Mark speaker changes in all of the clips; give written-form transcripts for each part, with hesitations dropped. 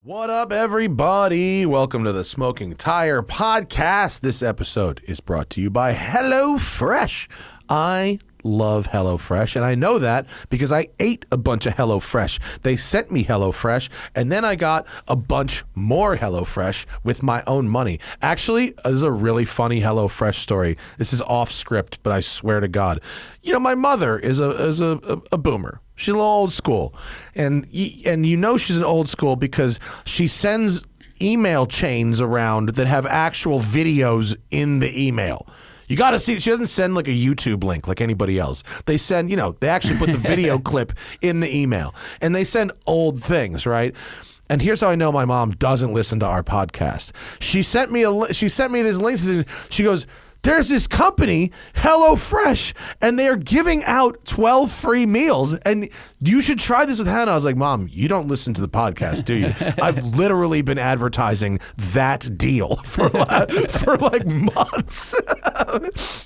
Speaker 1: What up, everybody? Welcome to the Smoking Tire Podcast. This episode is brought to you by HelloFresh. I love HelloFresh, and I know that because I ate a bunch of HelloFresh. They sent me HelloFresh, and then I got a bunch more HelloFresh with my own money. Actually, this is a really funny HelloFresh story. This is off script, but I swear to God. You know, my mother is a boomer. She's a little old school, and you know she's an old school because she sends email chains around that have actual videos in the email. You got to see, she doesn't send like a YouTube link like anybody else. They send, they actually put the video clip in the email, and they send old things, right? And here's how I know my mom doesn't listen to our podcast. She sent me this link. She goes, "There's this company, HelloFresh, and they are giving out 12 free meals, and you should try this with Hannah." I was like, "Mom, you don't listen to the podcast, do you?" I've literally been advertising that deal for like months.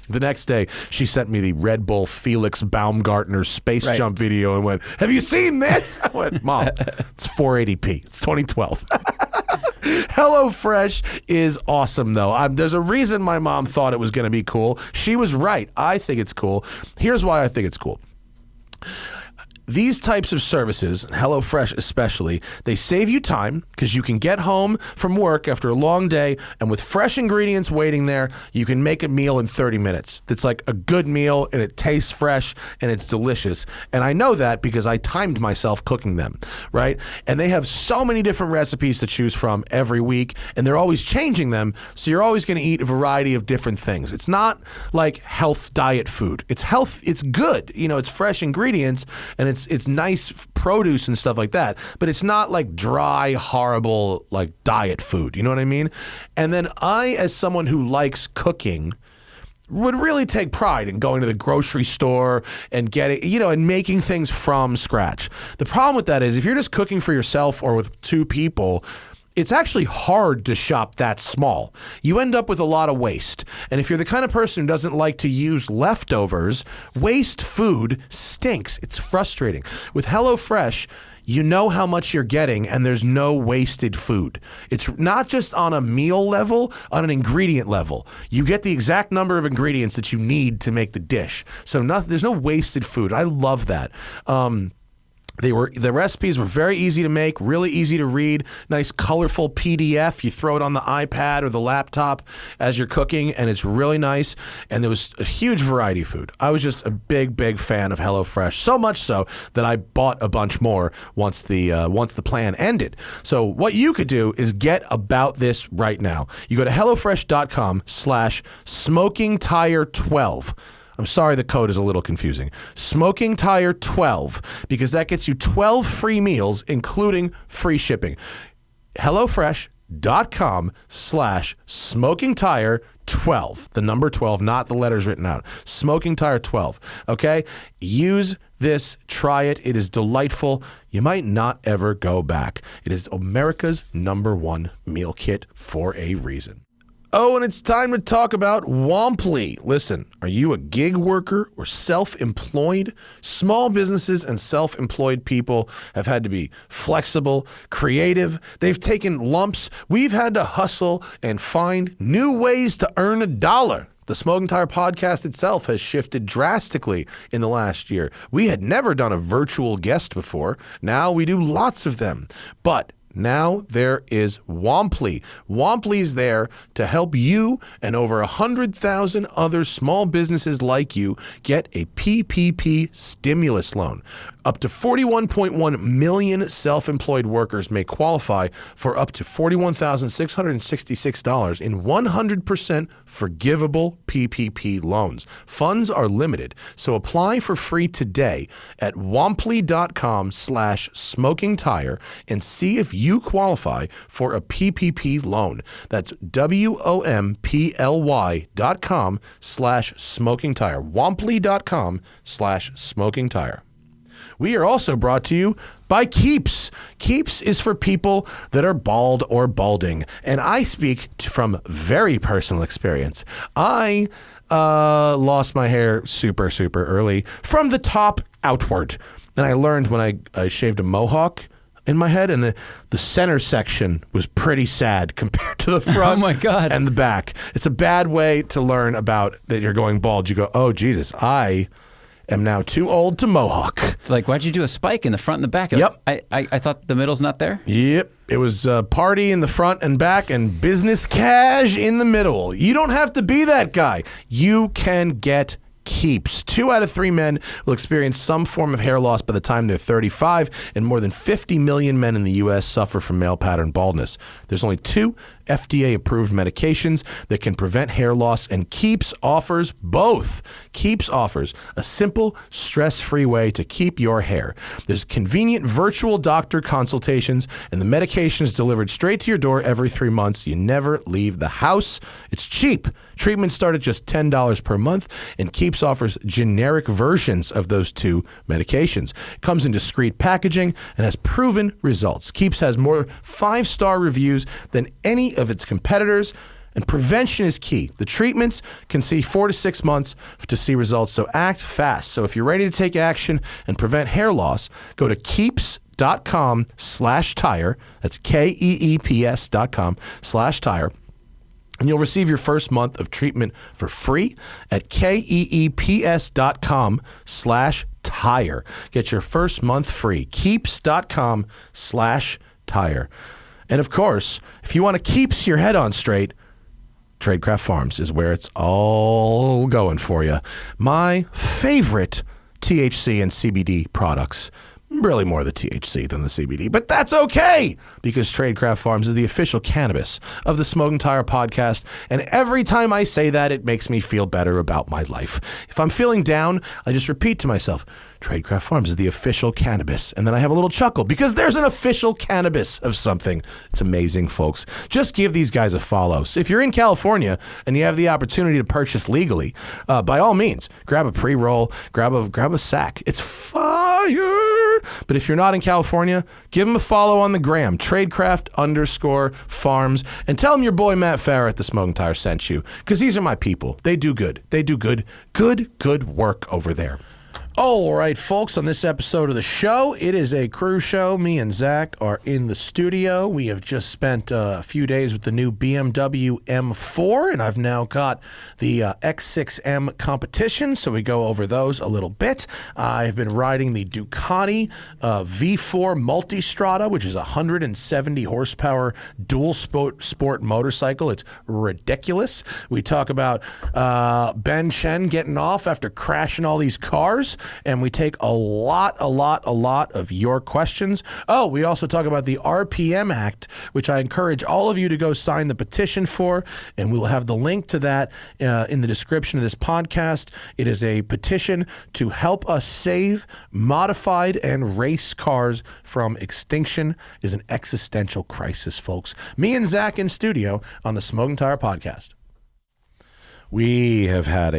Speaker 1: The next day, she sent me the Red Bull Felix Baumgartner space jump video and went, "Have you seen this?" I went, "Mom, it's 480p. It's 2012. HelloFresh is awesome, though. There's a reason my mom thought it was going to be cool. She was right. I think it's cool. Here's why I think it's cool. These types of services, HelloFresh especially, they save you time because you can get home from work after a long day, and with fresh ingredients waiting there, you can make a meal in 30 minutes. That's like a good meal, and it tastes fresh, and it's delicious. And I know that because I timed myself cooking them, right? And they have so many different recipes to choose from every week, and they're always changing them, so you're always going to eat a variety of different things. It's not like health diet food. It's health. It's good. It's fresh ingredients, and it's nice produce and stuff like that, but it's not like dry, horrible, like diet food. You know what I mean? And then I, as someone who likes cooking, would really take pride in going to the grocery store and getting, and making things from scratch. The problem with that is if you're just cooking for yourself or with two people, it's actually hard to shop that small. You end up with a lot of waste. And if you're the kind of person who doesn't like to use leftovers, waste food stinks. It's frustrating. With HelloFresh, you know how much you're getting, and there's no wasted food. It's not just on a meal level, on an ingredient level. You get the exact number of ingredients that you need to make the dish. So there's no wasted food. I love that. The recipes were very easy to make, really easy to read, nice colorful PDF. You throw it on the iPad or the laptop as you're cooking, and it's really nice. And there was a huge variety of food. I was just a big, big fan of HelloFresh, so much so that I bought a bunch more once the plan ended. So what you could do is get about this right now. You go to HelloFresh.com/SmokingTire12. I'm sorry the code is a little confusing. Smoking Tire 12, because that gets you 12 free meals, including free shipping. HelloFresh.com/SmokingTire12. The number 12, not the letters written out. Smoking Tire 12. Okay? Use this. Try it. It is delightful. You might not ever go back. It is America's #1 meal kit for a reason. Oh, and it's time to talk about Womply. Listen, are you a gig worker or self-employed? Small businesses and self-employed people have had to be flexible, creative. They've taken lumps. We've had to hustle and find new ways to earn a dollar. The Smoking Tire Podcast itself has shifted drastically in the last year. We had never done a virtual guest before. Now we do lots of them. But now there is Womply. Womply's there to help you and over 100,000 other small businesses like you get a PPP stimulus loan. Up to 41.1 million self-employed workers may qualify for up to $41,666 in 100% forgivable PPP loans. Funds are limited, so apply for free today at womply.com/smokingtire and see if you qualify for a PPP loan. That's WOMPLY.com/smokingtire. Womply.com/smokingtire. We are also brought to you by Keeps. Keeps is for people that are bald or balding, and I speak from very personal experience. I lost my hair super, super early from the top outward, and I learned when I shaved a mohawk, in my head, and the center section was pretty sad compared to the front
Speaker 2: Oh my God.
Speaker 1: and the back. It's a bad way to learn about that you're going bald. You go, oh, Jesus, I am now too old to mohawk.
Speaker 2: Like, why'd you do a spike in the front and the back?
Speaker 1: Yep.
Speaker 2: I thought the middle's not there.
Speaker 1: Yep. It was party in the front and back and business cash in the middle. You don't have to be that guy. You can get keeps. 2 out of 3 men will experience some form of hair loss by the time they're 35, and more than 50 million men in the U.S. suffer from male pattern baldness. There's only 2 FDA-approved medications that can prevent hair loss, and Keeps offers both. Keeps offers a simple, stress-free way to keep your hair. There's convenient virtual doctor consultations, and the medication is delivered straight to your door every 3 months. You never leave the house. It's cheap. Treatments start at just $10 per month, and Keeps offers generic versions of those 2 medications. It comes in discreet packaging and has proven results. Keeps has more 5-star reviews than any of its competitors, and prevention is key. The treatments can see 4 to 6 months to see results, so act fast. So if you're ready to take action and prevent hair loss, go to keeps.com/tire. That's KEEPS.com/tire. And you'll receive your first month of treatment for free at KEEPS.com/tire. Get your first month free. Keeps.com/tire. And of course, if you want to keep your head on straight, Tradecraft Farms is where it's all going for you. My favorite THC and CBD products. Really more the THC than the CBD, but that's okay because Tradecraft Farms is the official cannabis of the Smoking Tire Podcast, and every time I say that, it makes me feel better about my life. If I'm feeling down, I just repeat to myself, Tradecraft Farms is the official cannabis, and then I have a little chuckle because there's an official cannabis of something. It's amazing, folks. Just give these guys a follow. So if you're in California and you have the opportunity to purchase legally, by all means, grab a pre-roll, grab a sack. It's fire. But if you're not in California, give them a follow on the gram, Tradecraft_farms, and tell them your boy Matt Farah at the Smoking Tire sent you, because these are my people. They do good. They do good work over there. All right, folks, on this episode of the show, it is a crew show. Me and Zach are in the studio. We have just spent a few days with the new Bmw M4, and I've now got the X6M competition, so we go over those a little bit. I've been riding the Ducati V4 Multistrada, which is a 170 horsepower dual sport motorcycle. It's ridiculous. We talk about Chen getting off after crashing all these cars. And we take a lot of your questions. Oh, we also talk about the RPM Act, which I encourage all of you to go sign the petition for, and we'll have the link to that in the description of this podcast. It is a petition to help us save modified and race cars from extinction. It is an existential crisis, folks. Me and Zach in studio on the Smoking Tire Podcast. We have had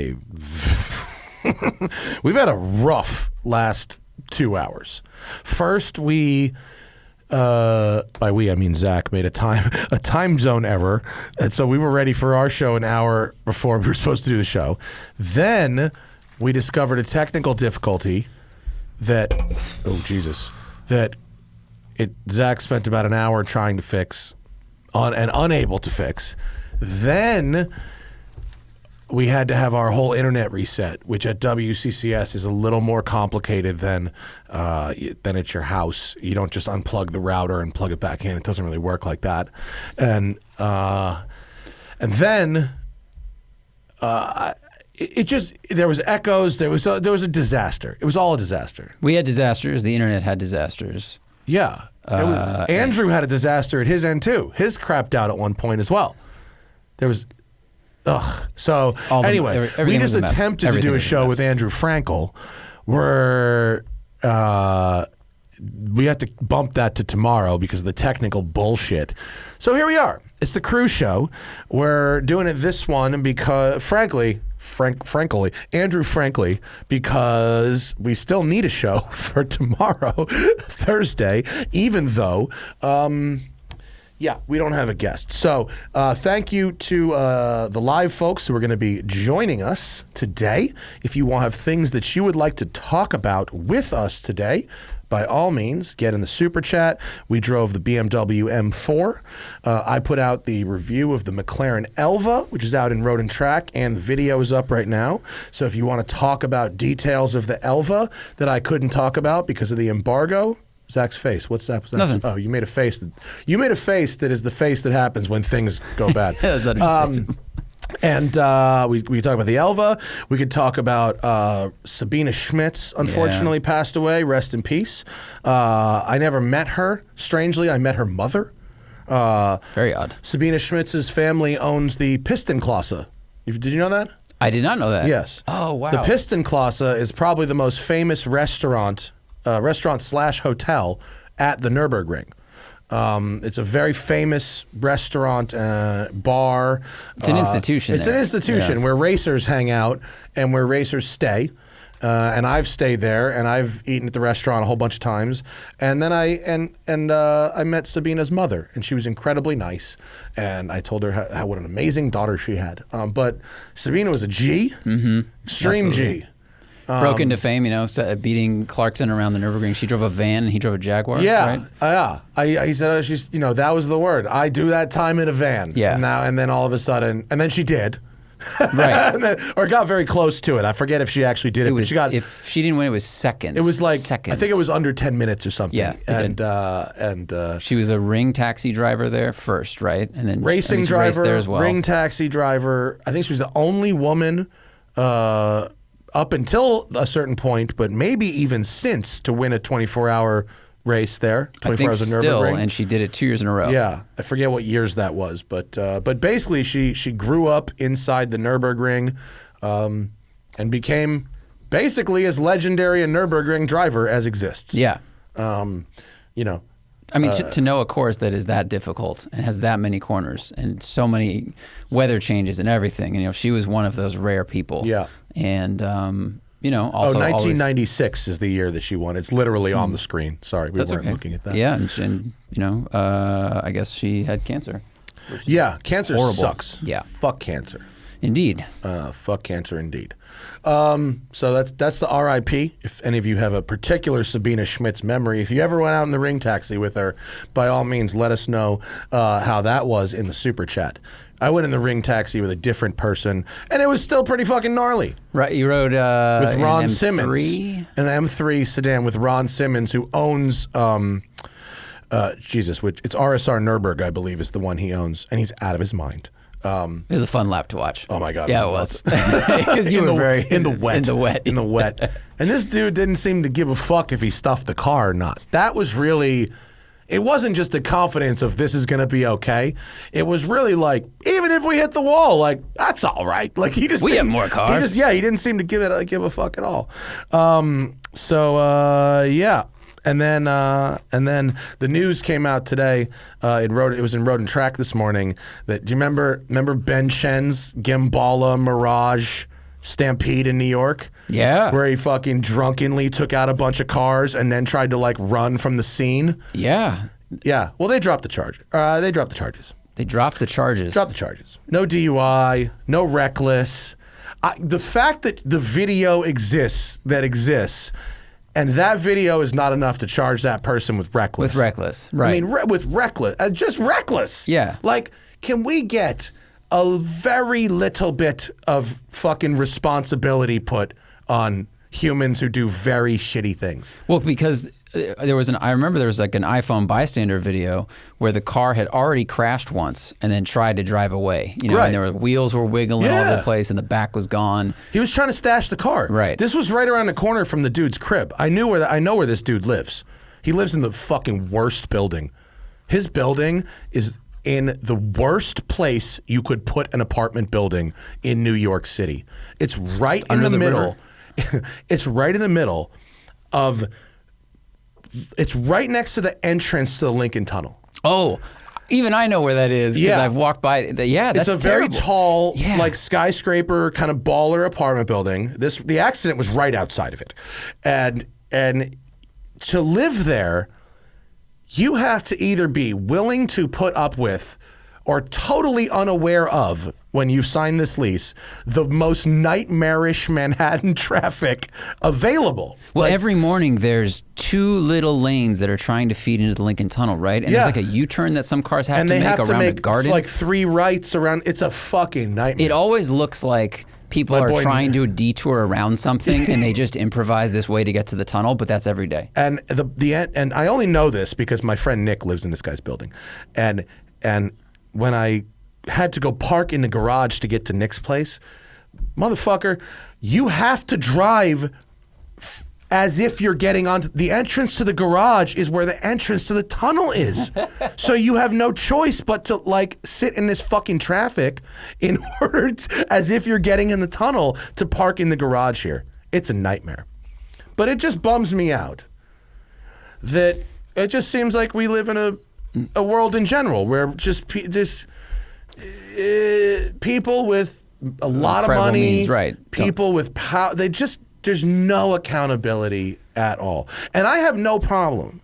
Speaker 1: we've had a rough last 2 hours. First, by we I mean Zach made a time zone error, and so we were ready for our show an hour before we were supposed to do the show. Then we discovered a technical difficulty that Zach spent about an hour trying to fix and unable to fix. Then we had to have our whole internet reset, which at WCCS is a little more complicated than at your house. You don't just unplug the router and plug it back in. It doesn't really work like that. And then there was echoes. There was a disaster. It was all a disaster.
Speaker 2: We had disasters. The internet had disasters.
Speaker 1: Yeah. Andrew had a disaster at his end too. His crapped out at one point as well. There was. Ugh. So anyway, we just attempted to do a show with Andrew Frankel where we had to bump that to tomorrow because of the technical bullshit. So here we are. It's the crew show. We're doing it this one because, frankly, because we still need a show for tomorrow, Thursday, even though, Yeah, we don't have a guest. So thank you to the live folks who are going to be joining us today. If you have things that you would like to talk about with us today, by all means, get in the super chat. We drove the BMW M4. I put out the review of the McLaren Elva, which is out in Road and Track, and the video is up right now. So if you want to talk about details of the Elva that I couldn't talk about because of the embargo, Zach's face. What's that?
Speaker 2: Nothing.
Speaker 1: Oh, you made a face. You made a face that is the face that happens when things go bad.
Speaker 2: That's understandable.
Speaker 1: And we talk about the Elva. We could talk about Sabina Schmitz, unfortunately passed away. Rest in peace. I never met her. Strangely, I met her mother.
Speaker 2: Very odd.
Speaker 1: Sabina Schmitz's family owns the Piston Klasse. Did you know that?
Speaker 2: I did not know that.
Speaker 1: Yes.
Speaker 2: Oh, wow.
Speaker 1: The Piston Klasse is probably the most famous restaurant / hotel at the Nürburgring. It's a very famous restaurant, bar.
Speaker 2: It's an institution.
Speaker 1: It's an institution where racers hang out and where racers stay. And I've stayed there, and I've eaten at the restaurant a whole bunch of times. And then I met Sabina's mother, and she was incredibly nice. And I told her what an amazing daughter she had. But Sabina was a G, extreme
Speaker 2: Absolutely.
Speaker 1: G.
Speaker 2: Broke into fame, beating Clarkson around the Nürburgring. She drove a van and he drove a Jaguar.
Speaker 1: Yeah,
Speaker 2: right?
Speaker 1: He said she's, that was the word. I do that time in a van.
Speaker 2: Yeah.
Speaker 1: And then all of a sudden, and then she did.
Speaker 2: Right.
Speaker 1: Or got very close to it. I forget if she actually did it.
Speaker 2: Was,
Speaker 1: but she got.
Speaker 2: If she didn't win, it was seconds.
Speaker 1: It was like
Speaker 2: seconds.
Speaker 1: I think it was under 10 minutes or something.
Speaker 2: Yeah,
Speaker 1: and
Speaker 2: she was a ring taxi driver there first, right? And then
Speaker 1: racing
Speaker 2: she
Speaker 1: driver,
Speaker 2: raced there as well.
Speaker 1: ring taxi driver. I think she was the only woman. Up until a certain point, but maybe even since, to win a 24-hour race there. 24
Speaker 2: I think
Speaker 1: hours of
Speaker 2: still,
Speaker 1: Nürburgring.
Speaker 2: and she did it 2 years in a row.
Speaker 1: Yeah, I forget what years that was, but basically she grew up inside the Nürburgring, and became basically as legendary a Nürburgring driver as exists.
Speaker 2: Yeah.
Speaker 1: I
Speaker 2: mean, to know a course that is that difficult and has that many corners and so many weather changes and everything, and she was one of those rare people.
Speaker 1: Yeah.
Speaker 2: And also
Speaker 1: 1996 is the year that she won. It's literally on the screen. Sorry, we weren't looking at that.
Speaker 2: Yeah, and I guess she had cancer.
Speaker 1: Yeah, cancer
Speaker 2: horrible.
Speaker 1: Sucks.
Speaker 2: Yeah.
Speaker 1: Fuck cancer.
Speaker 2: Indeed.
Speaker 1: Fuck cancer indeed. So that's the RIP. If any of you have a particular Sabina Schmitz memory, if you ever went out in the ring taxi with her, by all means, let us know how that was in the super chat. I went in the ring taxi with a different person, and it was still pretty fucking gnarly.
Speaker 2: Right, you rode
Speaker 1: with Ron
Speaker 2: an
Speaker 1: Simmons,
Speaker 2: M3?
Speaker 1: an M3 sedan with Ron Simmons, who owns which it's RSR Nürburg, I believe, is the one he owns, and he's out of his mind.
Speaker 2: It was a fun lap to watch.
Speaker 1: Oh my God!
Speaker 2: Yeah, it was. Because you were very
Speaker 1: in the wet. In the wet. And this dude didn't seem to give a fuck if he stuffed the car or not. That was really. It wasn't just a confidence of this is going to be okay. It was really like, even if we hit the wall, like that's all right. Like he just
Speaker 2: we have more cars.
Speaker 1: He didn't seem to give a fuck at all. Yeah. And then the news came out today. It was in Road and Track this morning. That do you remember Ben Chen's Gemballa Mirage Stampede in New York?
Speaker 2: Yeah,
Speaker 1: where he fucking drunkenly took out a bunch of cars and then tried to like run from the scene.
Speaker 2: Yeah.
Speaker 1: Well, they dropped the charge. They dropped the charges.
Speaker 2: They dropped the charges.
Speaker 1: Dropped the charges. No DUI. No reckless. The fact that the video exists. And that video is not enough to charge that person with reckless.
Speaker 2: With reckless, right.
Speaker 1: I mean, with reckless. Just reckless.
Speaker 2: Yeah.
Speaker 1: Like, can we get a very little bit of fucking responsibility put on humans who do very shitty things?
Speaker 2: Well, because I remember there was like an iPhone bystander video where the car had already crashed once and then tried to drive away.
Speaker 1: Right.
Speaker 2: And the wheels were wiggling all over the place and the back was gone.
Speaker 1: He was trying to stash the car.
Speaker 2: Right.
Speaker 1: This was right around the corner from the dude's crib. I know where this dude lives. He lives in the fucking worst building. His building is in the worst place you could put an apartment building in New York City. It's right in the middle. It's right in the middle of. It's right next to the entrance to the Lincoln Tunnel.
Speaker 2: Oh, even I know where that is because I've walked by it. Yeah, that's
Speaker 1: It's a
Speaker 2: terrible.
Speaker 1: very tall, like skyscraper kind of baller apartment building. The accident was right outside of it. And to live there, you have to either be willing to put up with or totally unaware of, when you sign this lease, the most nightmarish Manhattan traffic available.
Speaker 2: Well, every morning there's 2 little lanes that are trying to feed into the Lincoln Tunnel, right? And
Speaker 1: Yeah.
Speaker 2: there's like a U-turn that some cars have
Speaker 1: and
Speaker 2: to
Speaker 1: they
Speaker 2: make
Speaker 1: have to
Speaker 2: around
Speaker 1: make
Speaker 2: a garden.
Speaker 1: like 3 rights around. It's a fucking nightmare.
Speaker 2: It always looks like people
Speaker 1: My
Speaker 2: are
Speaker 1: boy-
Speaker 2: trying to detour around something and they just improvise this way to get to the tunnel, but that's every day.
Speaker 1: And and I only know this because my friend Nick lives in this guy's building, and when I had to go park in the garage to get to Nick's place, motherfucker, you have to drive as if you're getting onto the entrance to the garage is where the entrance to the tunnel is. So you have no choice but to like sit in this fucking traffic in order to, as if you're getting in the tunnel to park in the garage here. It's a nightmare. But it just bums me out that it just seems like we live in a world in general where just people with a lot of
Speaker 2: Incredible
Speaker 1: money,
Speaker 2: means, right.
Speaker 1: people with power, there's no accountability at all. And I have no problem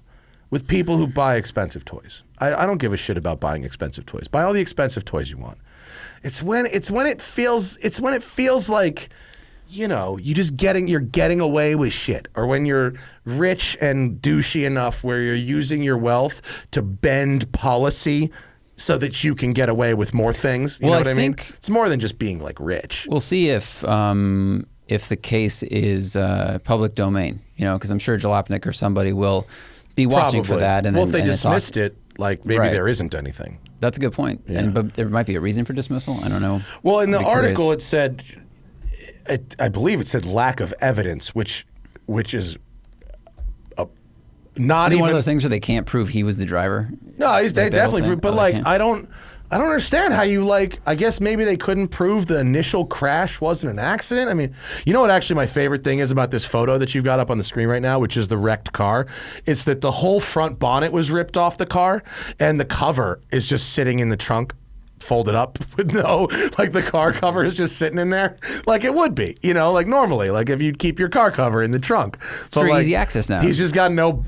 Speaker 1: with people who buy expensive toys. I don't give a shit about buying expensive toys. Buy all the expensive toys you want. It's when it feels like, you know, you're getting away with shit, or when you're rich and douchey enough where you're using your wealth to bend policy so that you can get away with more things. You know what I mean? It's more than just being like rich.
Speaker 2: We'll see if the case is public domain, you know, because I'm sure Jalopnik or somebody will be watching for that. And
Speaker 1: well,
Speaker 2: then,
Speaker 1: if they
Speaker 2: and
Speaker 1: dismissed it, like maybe
Speaker 2: Right.
Speaker 1: there isn't anything.
Speaker 2: That's a good point.
Speaker 1: Yeah.
Speaker 2: But there might be a reason for dismissal. I don't know.
Speaker 1: Well, in the
Speaker 2: I'd be curious.
Speaker 1: article it said, I believe it said lack of evidence, which is not
Speaker 2: Is it
Speaker 1: even
Speaker 2: one of those things where they can't prove he was the driver?
Speaker 1: No, they
Speaker 2: Like that whole
Speaker 1: definitely
Speaker 2: thing?
Speaker 1: proved, but
Speaker 2: Oh, they
Speaker 1: like
Speaker 2: can't?
Speaker 1: I don't understand how you like. I guess maybe they couldn't prove the initial crash wasn't an accident. I mean, you know what? Actually, my favorite thing is about this photo that you've got up on the screen right now, which is the wrecked car. It's that the whole front bonnet was ripped off the car, and the cover is just sitting in the trunk, folded up with no, like the car cover is just sitting in there like it would be, you know, like normally, like if you'd keep your car cover in the trunk. But
Speaker 2: for
Speaker 1: like,
Speaker 2: easy access now.
Speaker 1: He's just got no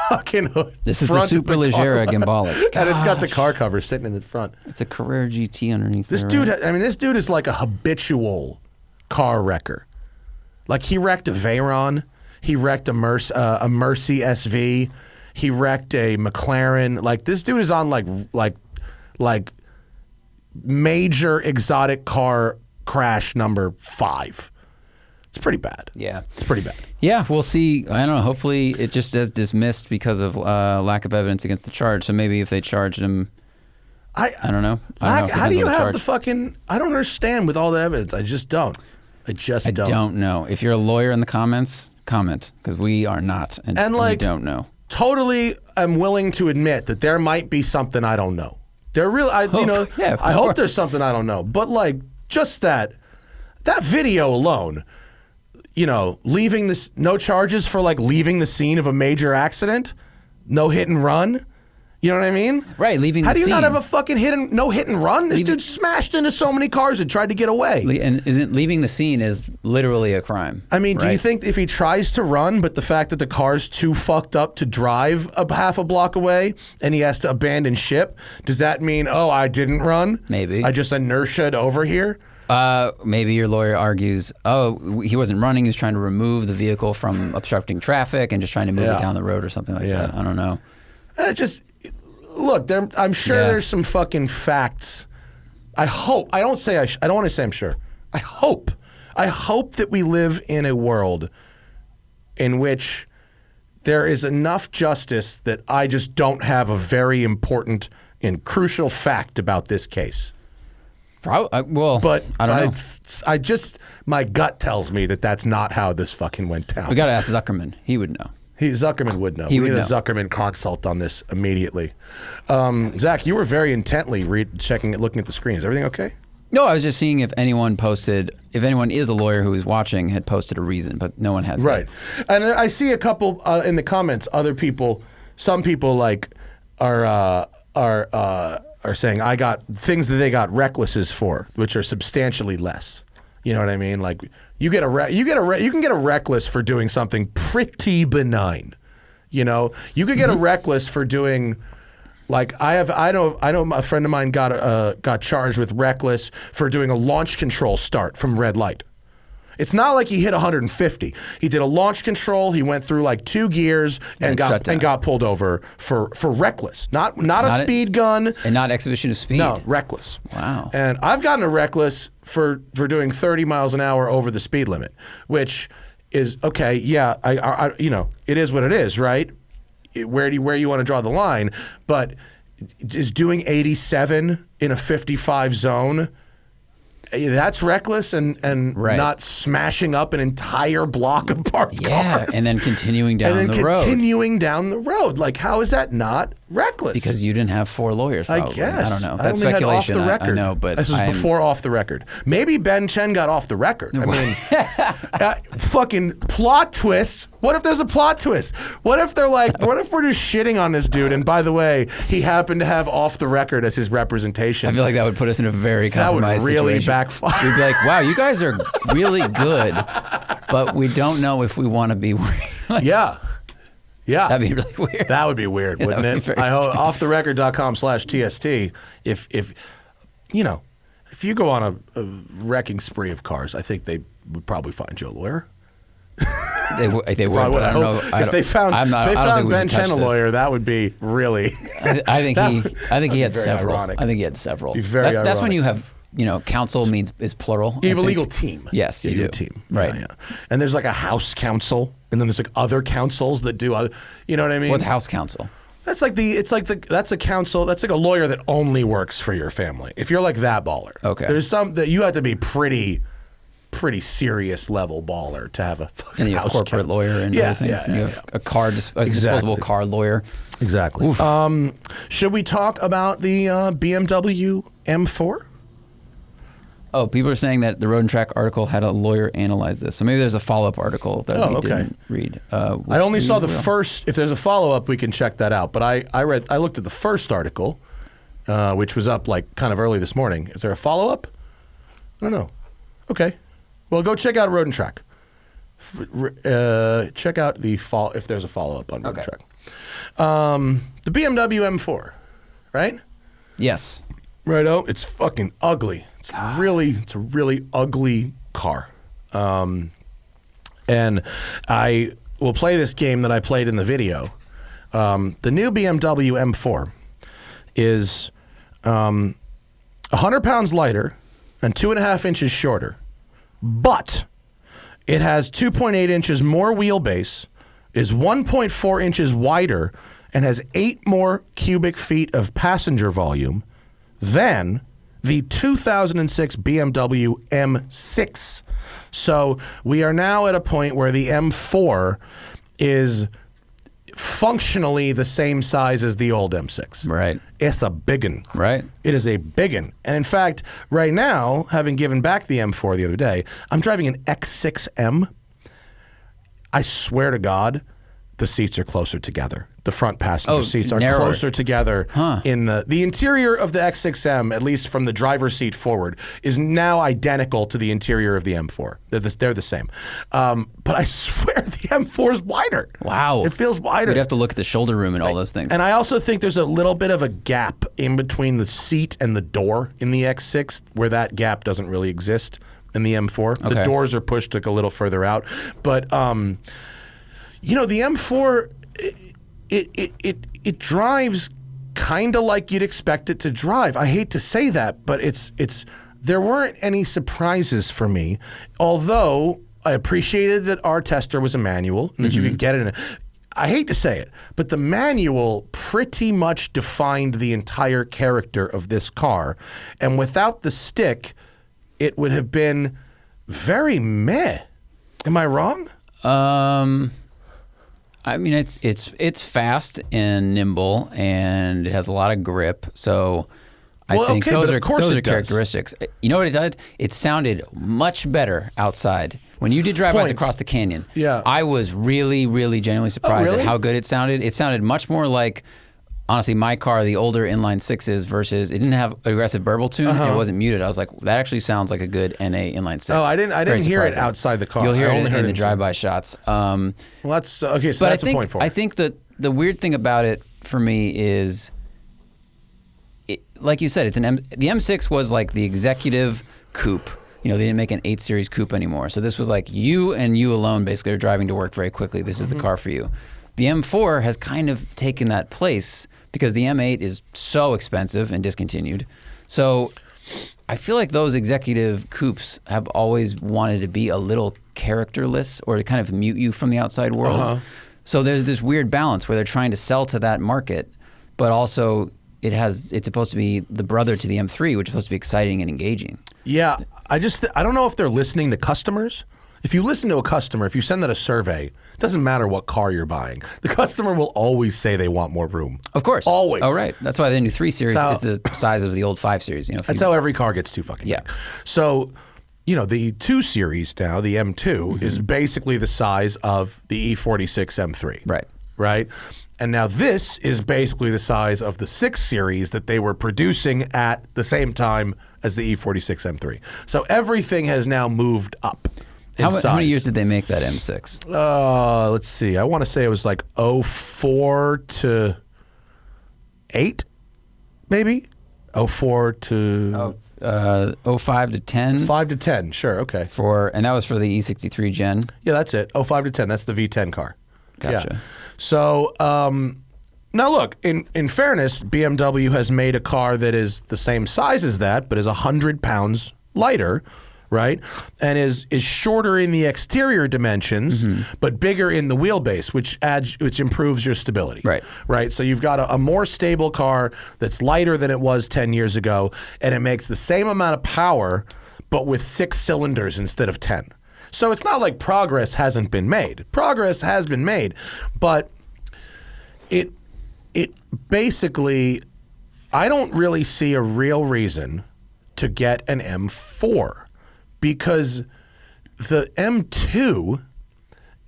Speaker 1: fucking hood.
Speaker 2: This is the
Speaker 1: front of
Speaker 2: Super
Speaker 1: car
Speaker 2: Leggera
Speaker 1: light.
Speaker 2: Gemballa.
Speaker 1: And it's got the car cover sitting in the front.
Speaker 2: It's a Carrera GT underneath.
Speaker 1: This
Speaker 2: there,
Speaker 1: dude,
Speaker 2: right?
Speaker 1: I mean, this dude is like a habitual car wrecker. Like he wrecked a Veyron, he wrecked a Mercy SV, he wrecked a McLaren. Like this dude is on like major exotic car crash number 5. It's pretty bad.
Speaker 2: Yeah.
Speaker 1: It's pretty bad.
Speaker 2: Yeah, we'll see. I don't know. Hopefully, it just is dismissed because of lack of evidence against the charge. So maybe if they charged him, I don't know.
Speaker 1: How do you have the fucking? I don't understand with all the evidence. I just don't. I
Speaker 2: don't know. If you're a lawyer in the comments, comment, because we are not, and
Speaker 1: like,
Speaker 2: we don't know.
Speaker 1: Totally, I'm willing to admit that there might be something I don't know. There really, I hope there's something I don't know. But like, just that video alone, you know, leaving this, no charges for like leaving the scene of a major accident, no hit and run. You know what I mean?
Speaker 2: Right, leaving the
Speaker 1: How do you
Speaker 2: scene.
Speaker 1: not have a fucking no hit and run? This dude smashed into so many cars and tried to get away.
Speaker 2: And isn't leaving the scene is literally a crime?
Speaker 1: I mean, do you
Speaker 2: right?
Speaker 1: think if he tries to run, but the fact that the car's too fucked up to drive a half a block away and he has to abandon ship, does that mean, oh, I didn't run?
Speaker 2: Maybe.
Speaker 1: I just inertia'd over here?
Speaker 2: Maybe your lawyer argues, oh, he wasn't running. He was trying to remove the vehicle from obstructing traffic and just trying to move it down the road or something like that. I don't know.
Speaker 1: Look, I'm sure there's some fucking facts. I hope. I don't want to say I'm sure. I hope that we live in a world in which there is enough justice that I just don't have a very important and crucial fact about this case.
Speaker 2: But I don't know.
Speaker 1: My gut tells me that that's not how this fucking went down.
Speaker 2: We got to ask Zuckerman. He would know.
Speaker 1: Zuckerman would know.
Speaker 2: He
Speaker 1: we
Speaker 2: would
Speaker 1: need
Speaker 2: know.
Speaker 1: a Zuckerman consult on this immediately. Zach, you were very intently looking at the screen. Is everything okay?
Speaker 2: No, I was just seeing if anyone is a lawyer who is watching, had posted a reason, but no one has.
Speaker 1: Right. And I see a couple in the comments, some people like are saying I got things that they got recklesses for, which are substantially less. You know what I mean? Like you can get a reckless for doing something pretty benign. You know, you could get a reckless for doing. Like I know a friend of mine got charged with reckless for doing a launch control start from red light. It's not like he hit 150. He did a launch control. He went through like 2 gears and got pulled over for reckless. Not a speed gun
Speaker 2: and not exhibition of speed.
Speaker 1: No, reckless.
Speaker 2: Wow.
Speaker 1: And I've gotten a reckless for doing 30 miles an hour over the speed limit, which is okay. Yeah, I you know, it is what it is, right? Where you want to draw the line, but is doing 87 in a 55 zone, that's reckless and not smashing up an entire block of parked cars.
Speaker 2: And then continuing down
Speaker 1: the road. Like, how is that not reckless?
Speaker 2: Because you didn't have 4 lawyers, probably.
Speaker 1: I guess.
Speaker 2: I don't know. That's speculation.
Speaker 1: Off the record.
Speaker 2: I know, but
Speaker 1: this was before off the record. Maybe Ben Chen got off the record. I mean, fucking plot twist. What if there's a plot twist? What if they're like, what if we're just shitting on this dude? And by the way, he happened to have off the record as his representation.
Speaker 2: I feel like that would put us in a very compromised situation.
Speaker 1: That would really backfire.
Speaker 2: We'd be like, wow, you guys are really good, but we don't know if we want to be like,
Speaker 1: Yeah.
Speaker 2: That'd be really weird.
Speaker 1: That would be weird, wouldn't it? I hope offtherecord.com/TST. If you know, if you go on a wrecking spree of cars, I think they would probably find you a lawyer.
Speaker 2: They would. I don't know.
Speaker 1: If they found Ben Chen a lawyer, that would be really.
Speaker 2: I think he had several.
Speaker 1: Ironic.
Speaker 2: I think he had several.
Speaker 1: That's
Speaker 2: when you have, you know, counsel is plural.
Speaker 1: You have a legal team.
Speaker 2: Yes, you do.
Speaker 1: Team.
Speaker 2: Right.
Speaker 1: Yeah. And there's like a house counsel, and then there's like other counsels that do other. You know what I mean?
Speaker 2: What's house counsel?
Speaker 1: That's like that's a counsel. That's like a lawyer that only works for your family. If you're like that baller,
Speaker 2: okay.
Speaker 1: There's some that you have to be pretty serious level baller to have a fucking
Speaker 2: and you have
Speaker 1: house
Speaker 2: corporate
Speaker 1: counsel.
Speaker 2: lawyer and other things. And you have a disposable car lawyer.
Speaker 1: Exactly. Should we talk about the BMW M4?
Speaker 2: Oh, people are saying that the Road and Track article had a lawyer analyze this. So maybe there's a follow-up article that we didn't read.
Speaker 1: I only saw the first. If there's a follow-up, we can check that out. But I looked at the first article, which was up like kind of early this morning. Is there a follow-up? I don't know. Okay. Well, go check out Road and Track. Check out if there's a follow-up on Road and Track. The BMW M4, right?
Speaker 2: Yes.
Speaker 1: Righto. It's fucking ugly. It's a really ugly car. And I will play this game that I played in the video. The new BMW M4 is 100 pounds lighter and 2.5 inches shorter. But it has 2.8 inches more wheelbase, is 1.4 inches wider, and has 8 more cubic feet of passenger volume than the 2006 BMW M6. So we are now at a point where the M4 is functionally the same size as the old M6.
Speaker 2: Right.
Speaker 1: It's a biggin.
Speaker 2: Right.
Speaker 1: It is a biggin. And in fact, right now, having given back the M4 the other day, I'm driving an X6M. I swear to God, the seats are closer together. The front passenger seats are closer together. In the interior of the X6M, at least from the driver's seat forward, is now identical to the interior of the M4. They're the same. But I swear the M4 is wider.
Speaker 2: Wow.
Speaker 1: It feels wider.
Speaker 2: We'd have to look at the shoulder room and all those things.
Speaker 1: And I also think there's a little bit of a gap in between the seat and the door in the X6 where that gap doesn't really exist in the M4.
Speaker 2: Okay.
Speaker 1: The doors are pushed a little further out. But, you know, the M4... It drives kind of like you'd expect it to drive. I hate to say that, but there weren't any surprises for me. Although I appreciated that our tester was a manual and that you could get it in. I hate to say it, but the manual pretty much defined the entire character of this car. And without the stick, it would have been very meh. Am I wrong?
Speaker 2: I mean, it's fast and nimble, and it has a lot of grip. So I think those are characteristics. You know what it did? It sounded much better outside. When you did drive-bys across the canyon, I was really, really genuinely surprised at how good it sounded. It sounded much more like, honestly, my car, the older inline sixes versus it didn't have aggressive burble tune. It wasn't muted. I was like, that actually sounds like a good NA inline six.
Speaker 1: Oh, I didn't hear it outside the car.
Speaker 2: You'll hear it in the drive-by shots.
Speaker 1: Well, that's okay. So that's a point for it.
Speaker 2: I think that the weird thing about it for me is, like you said, the M6 was like the executive coupe. They didn't make an 8 Series coupe anymore. So this was like you and you alone basically are driving to work very quickly. This is the car for you. The M4 has kind of taken that place because the M8 is so expensive and discontinued. So I feel like those executive coupes have always wanted to be a little characterless or to kind of mute you from the outside world. So there's this weird balance where they're trying to sell to that market, but also it's supposed to be the brother to the M3, which is supposed to be exciting and engaging.
Speaker 1: Yeah, I don't know if they're listening to customers. If you listen to a customer, if you send out a survey, it doesn't matter what car you're buying. The customer will always say they want more room.
Speaker 2: Of course.
Speaker 1: Always.
Speaker 2: Oh, right. That's why the new 3 Series is the size of the old 5 Series.
Speaker 1: That's how every car gets too fucking big. So, the 2 Series now, the M2, is basically the size of the E46 M3.
Speaker 2: Right.
Speaker 1: Right? And now this is basically the size of the 6 Series that they were producing at the same time as the E46 M3. So everything has now moved up. How
Speaker 2: many years did they make that M6?
Speaker 1: Let's see. I want to say it was like 04 to 8, maybe? 04 to...
Speaker 2: 05 to 10?
Speaker 1: 5 to 10, sure, okay.
Speaker 2: And that was for the E63 Gen?
Speaker 1: Yeah, that's it. 05 to 10, that's the V10 car.
Speaker 2: Gotcha.
Speaker 1: Yeah. So, now look, in fairness, BMW has made a car that is the same size as that, but is 100 pounds lighter, right? And is shorter in the exterior dimensions, but bigger in the wheelbase, which improves your stability.
Speaker 2: Right.
Speaker 1: Right. So you've got a more stable car that's lighter than it was 10 years ago, and it makes the same amount of power, but with 6 cylinders instead of 10. So it's not like progress hasn't been made. Progress has been made, but it basically, I don't really see a real reason to get an M4 because the M2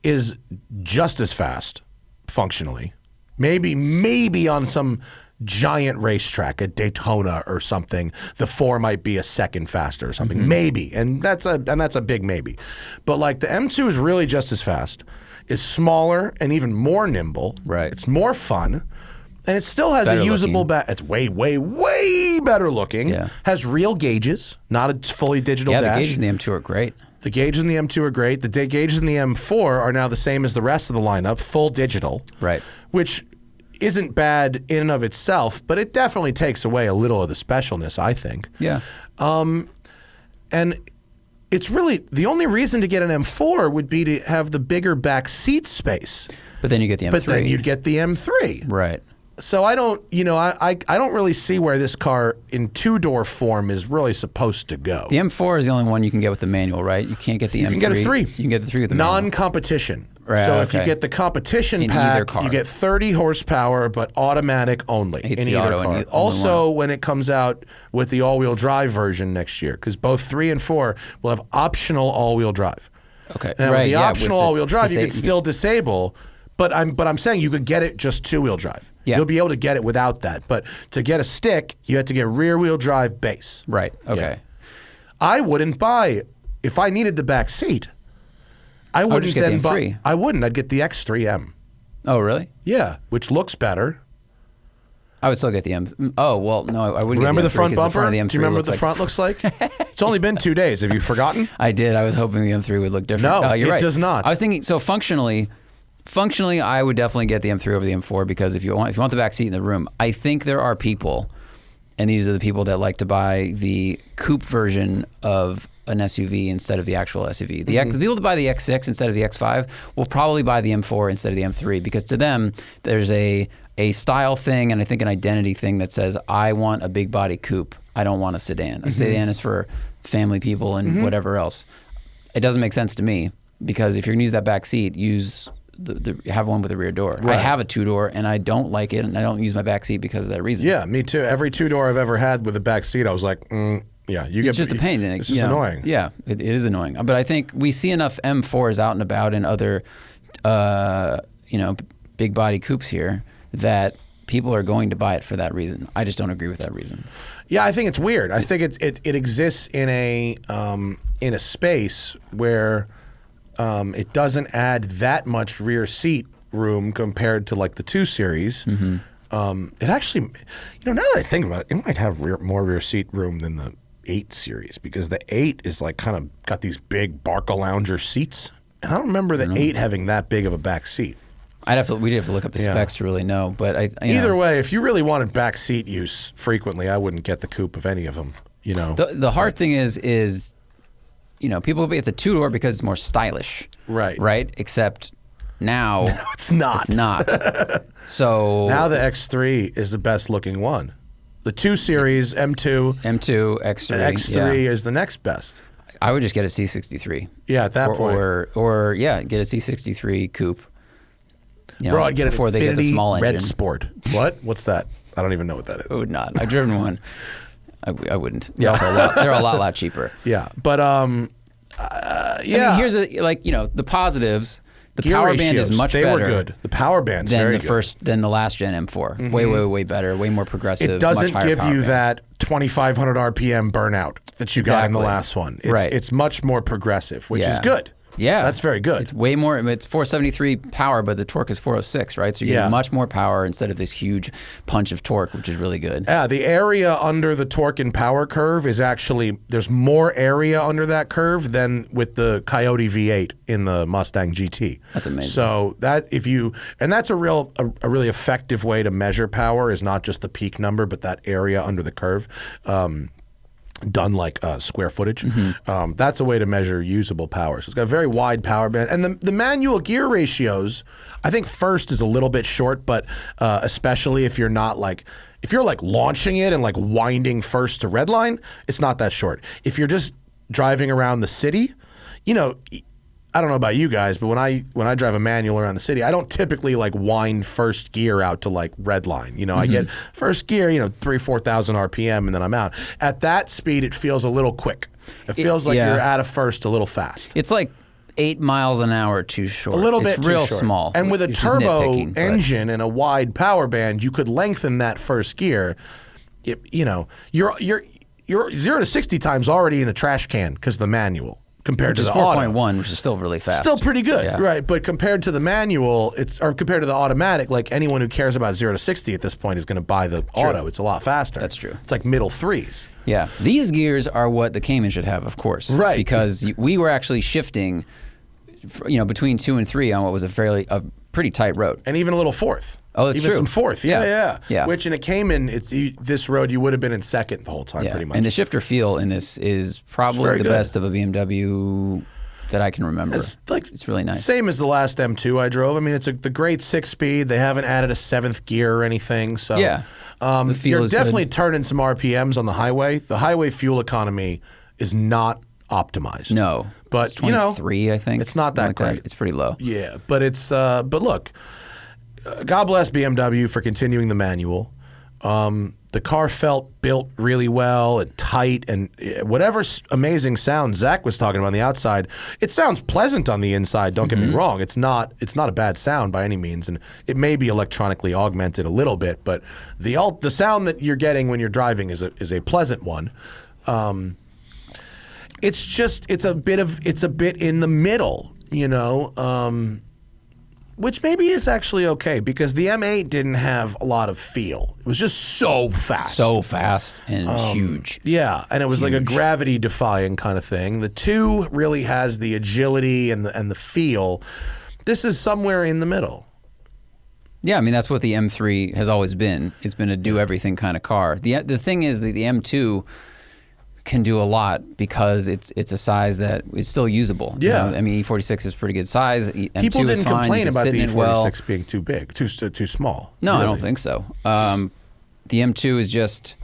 Speaker 1: is just as fast functionally. Maybe on some giant racetrack at Daytona or something, the 4 might be a second faster or something. Maybe. And that's a big maybe. But like the M2 is really just as fast, is smaller and even more nimble.
Speaker 2: Right.
Speaker 1: It's more fun. And it still has a usable it's way, way, way better looking.
Speaker 2: Yeah.
Speaker 1: Has real gauges, not a fully digital dash.
Speaker 2: Yeah, the gauges in the M2 are great.
Speaker 1: The gauges in the M2 are great. The gauges in the M4 are now the same as the rest of the lineup, full digital.
Speaker 2: Right.
Speaker 1: Which isn't bad in and of itself, but it definitely takes away a little of the specialness, I think.
Speaker 2: Yeah.
Speaker 1: And it's really, the only reason to get an M4 would be to have the bigger back seat space.
Speaker 2: But then you get the M3.
Speaker 1: But then you'd get the M3.
Speaker 2: Right.
Speaker 1: So I don't, I don't really see where this car in 2-door form is really supposed to go.
Speaker 2: The M4 is the only one you can get with the manual, right? You can't get the M3.
Speaker 1: You can get a 3.
Speaker 2: You can get the 3 with the manual.
Speaker 1: Non-competition.
Speaker 2: Right,
Speaker 1: so if you get the competition
Speaker 2: in
Speaker 1: pack, you get 30 horsepower, but automatic only in either car. Also, when it comes out with the all-wheel drive version next year, because both 3 and 4 will have optional all-wheel drive.
Speaker 2: Okay.
Speaker 1: Now, with the optional all-wheel drive, you could still disable, but I'm saying you could get it just 2-wheel drive.
Speaker 2: Yeah.
Speaker 1: You'll be able to get it without that. But to get a stick, you have to get rear-wheel drive base.
Speaker 2: Right. Okay.
Speaker 1: Yeah. I wouldn't buy, if I needed the back seat, I wouldn't then buy. I wouldn't. I'd get the X3M.
Speaker 2: Oh, really?
Speaker 1: Yeah, which looks better.
Speaker 2: I would still get the M. Oh, well, no, I wouldn't.
Speaker 1: Remember
Speaker 2: get
Speaker 1: the front bumper?
Speaker 2: The
Speaker 1: Do you remember what the front looks like? It's only been 2 days. Have you forgotten?
Speaker 2: I did. I was hoping the M3 would look different.
Speaker 1: No,
Speaker 2: you're right.
Speaker 1: It does not.
Speaker 2: I was thinking, so functionally, I would definitely get the M3 over the M4 because if you want the back seat in the room, I think there are people, and these are the people that like to buy the coupe version of an SUV instead of the actual SUV. The people that buy the X6 instead of the X5 will probably buy the M4 instead of the M3 because to them, there's a style thing and I think an identity thing that says, I want a big body coupe. I don't want a sedan. A sedan is for family people and whatever else. It doesn't make sense to me because if you're going to use that back seat, have one with a rear door. Right. I have a 2-door and I don't like it and I don't use my back seat because of that reason.
Speaker 1: Yeah, me too. Every 2-door I've ever had with a back seat, I was like, yeah,
Speaker 2: it's just a pain.
Speaker 1: It's just annoying.
Speaker 2: Yeah, it is annoying. But I think we see enough M4s out and about in other, big body coupes here that people are going to buy it for that reason. I just don't agree with that reason. Yeah,
Speaker 1: I think it's weird. I think it exists in a space where it doesn't add that much rear seat room compared to like the 2 Series. It actually, now that I think about it, it might have more rear seat room than the 8 Series, because the 8 is like kind of got these big Barca Lounger seats. And I don't remember the 8 having that big of a back seat.
Speaker 2: We'd have to look up the specs to really know. But
Speaker 1: either way, if you really wanted back seat use frequently, I wouldn't get the coupe of any of them.
Speaker 2: The hard thing is people will be at the 2-door because it's more stylish. Right. Except now
Speaker 1: it's not.
Speaker 2: It's not. So
Speaker 1: now the X3 is the best looking one. The 2 Series, M2,
Speaker 2: X3.
Speaker 1: X3 is the next best.
Speaker 2: I would just get a C63.
Speaker 1: Yeah, at that point.
Speaker 2: Or get a C63 coupe.
Speaker 1: Bro, I'd get
Speaker 2: before
Speaker 1: an
Speaker 2: they get the small engine.
Speaker 1: Red Sport. What? What's that? I don't even know what that is.
Speaker 2: I would not. I've driven one. I wouldn't. They're a lot cheaper.
Speaker 1: Yeah, but yeah.
Speaker 2: I mean, here's the positives. The
Speaker 1: Gear
Speaker 2: power
Speaker 1: ratios,
Speaker 2: band is much better.
Speaker 1: They were good. The power band's very good.
Speaker 2: Than the last gen M4. Way better. Way more progressive.
Speaker 1: It doesn't
Speaker 2: much higher
Speaker 1: give
Speaker 2: power
Speaker 1: you
Speaker 2: band.
Speaker 1: that 2,500 RPM burnout that you got in the last one. It's much more progressive, which is good.
Speaker 2: Yeah.
Speaker 1: That's very good.
Speaker 2: It's way more. It's 473 power, but the torque is 406, right? So you're getting much more power instead of this huge punch of torque, which is really good.
Speaker 1: Yeah, the area under the torque and power curve is actually, there's more area under that curve than with the Coyote V8 in the Mustang GT.
Speaker 2: That's amazing.
Speaker 1: So that's a really effective way to measure power, is not just the peak number, but that area under the curve. Done like square footage. That's a way to measure usable power. So it's got a very wide power band. And the manual gear ratios, I think first is a little bit short, but especially if you're not if you're launching it and winding first to redline, it's not that short. If you're just driving around the city, I don't know about you guys, but when I drive a manual around the city, I don't typically wind first gear out to redline. I get first gear, 3,000-4,000 RPM, and then I'm out. At that speed, it feels a little quick. It feels like you're out of first a little fast.
Speaker 2: It's 8 miles an hour too short.
Speaker 1: A little bit
Speaker 2: it's real
Speaker 1: too short.
Speaker 2: small.
Speaker 1: And with a turbo engine and a wide power band, you could lengthen that first gear. Your 0 to 60 time's already in the trash can because of the manual. Compared to the
Speaker 2: 4.1, which is still really fast.
Speaker 1: Still pretty good, right? But compared to the manual, compared to the automatic, anyone who cares about 0 to 60 at this point is going to buy the auto. It's a lot faster.
Speaker 2: That's true.
Speaker 1: It's middle threes.
Speaker 2: Yeah. These gears are what the Cayman should have, of course.
Speaker 1: Right.
Speaker 2: Because we were actually shifting, between 2 and 3 on what was a pretty tight road.
Speaker 1: And even a little fourth.
Speaker 2: Oh, that's
Speaker 1: even
Speaker 2: true.
Speaker 1: Some fourth. Yeah.
Speaker 2: Yeah.
Speaker 1: Which in a Cayman, this road, you would have been in second the whole time, pretty much.
Speaker 2: And the shifter feel in this is probably the best of a BMW that I can remember. It's really nice.
Speaker 1: Same as the last M2 I drove. I mean, it's the great 6-speed. They haven't added a 7th gear or anything. So
Speaker 2: the feel
Speaker 1: you're
Speaker 2: is
Speaker 1: definitely
Speaker 2: good.
Speaker 1: turning some RPMs on the highway. The highway fuel economy is not optimized.
Speaker 2: No.
Speaker 1: But,
Speaker 2: it's 23, I think.
Speaker 1: It's not that great.
Speaker 2: It's pretty low.
Speaker 1: Yeah, but but look, God bless BMW for continuing the manual. The car felt built really well and tight, and whatever amazing sound Zach was talking about on the outside, it sounds pleasant on the inside. Don't get me wrong; it's not a bad sound by any means, and it may be electronically augmented a little bit, but the sound that you're getting when you're driving is a pleasant one. It's a bit in the middle, which maybe is actually okay, because the M8 didn't have a lot of feel. It was just so fast.
Speaker 2: So fast and huge.
Speaker 1: Yeah, and it was like a gravity-defying kind of thing. The 2 really has the agility and the feel. This is somewhere in the middle.
Speaker 2: Yeah, I mean, that's what the M3 has always been. It's been a do-everything kind of car. The thing is that the M2 can do a lot because it's a size that is still usable.
Speaker 1: Yeah.
Speaker 2: I mean, E46 is pretty good size. M2
Speaker 1: People didn't
Speaker 2: is fine.
Speaker 1: complain about the E46
Speaker 2: being
Speaker 1: being too big, too small.
Speaker 2: No,
Speaker 1: really.
Speaker 2: I don't think so. The M2 is just...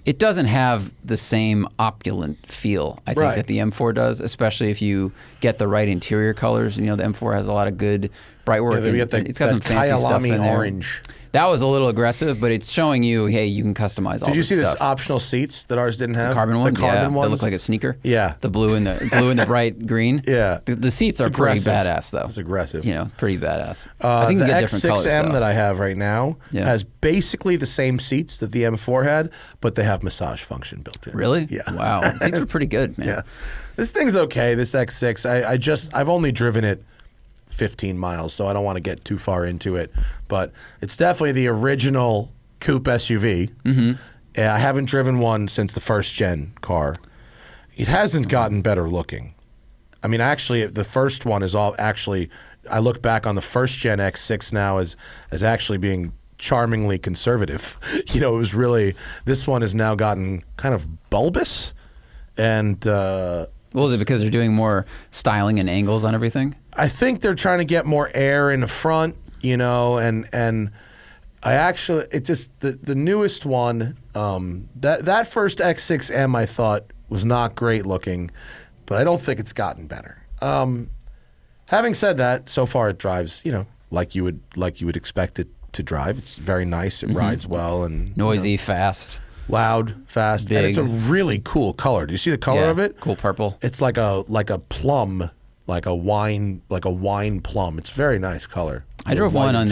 Speaker 2: It doesn't have the same opulent feel, I think, that the M4 does, especially if you get the right interior colors. The M4 has a lot of good bright work.
Speaker 1: Yeah,
Speaker 2: it's got some fancy stuff in there.
Speaker 1: Orange.
Speaker 2: That was a little aggressive, but it's showing you, hey, you can customize all this stuff.
Speaker 1: Did you see the optional seats that ours didn't have?
Speaker 2: The carbon ones?
Speaker 1: The carbon ones?
Speaker 2: That look like a sneaker?
Speaker 1: Yeah.
Speaker 2: The blue and the bright green?
Speaker 1: Yeah.
Speaker 2: The seats are pretty badass, though.
Speaker 1: It's aggressive.
Speaker 2: Pretty badass. I think you
Speaker 1: the
Speaker 2: get different colors,
Speaker 1: X6M
Speaker 2: though.
Speaker 1: that I have right now has basically the same seats that the M4 had, but they have massage function built in.
Speaker 2: Really?
Speaker 1: Yeah.
Speaker 2: Wow. The seats are pretty good, man.
Speaker 1: Yeah. This thing's okay, this X6. I've only driven it 15 miles, so I don't want to get too far into it. But it's definitely the original coupe SUV. Mm-hmm. I haven't driven one since the first gen car. It hasn't gotten better looking. I mean, actually, the first one is all actually. I look back on the first gen X6 now as actually being charmingly conservative. You know, it was really. This one has now gotten kind of bulbous, and.
Speaker 2: Well, is it because they're doing more styling and angles on everything?
Speaker 1: I think they're trying to get more air in the front, you know, and I actually, it just, the newest one, that first X6M I thought was not great looking, but I don't think it's gotten better. Having said that, so far it drives, you know, like you would expect it to drive. It's very nice. It rides well and
Speaker 2: noisy, fast.
Speaker 1: Loud, fast,
Speaker 2: big.
Speaker 1: And it's a really cool color. Do you see the color of it?
Speaker 2: Cool purple.
Speaker 1: It's like a plum, like a wine plum. It's a very nice color.
Speaker 2: I drove one I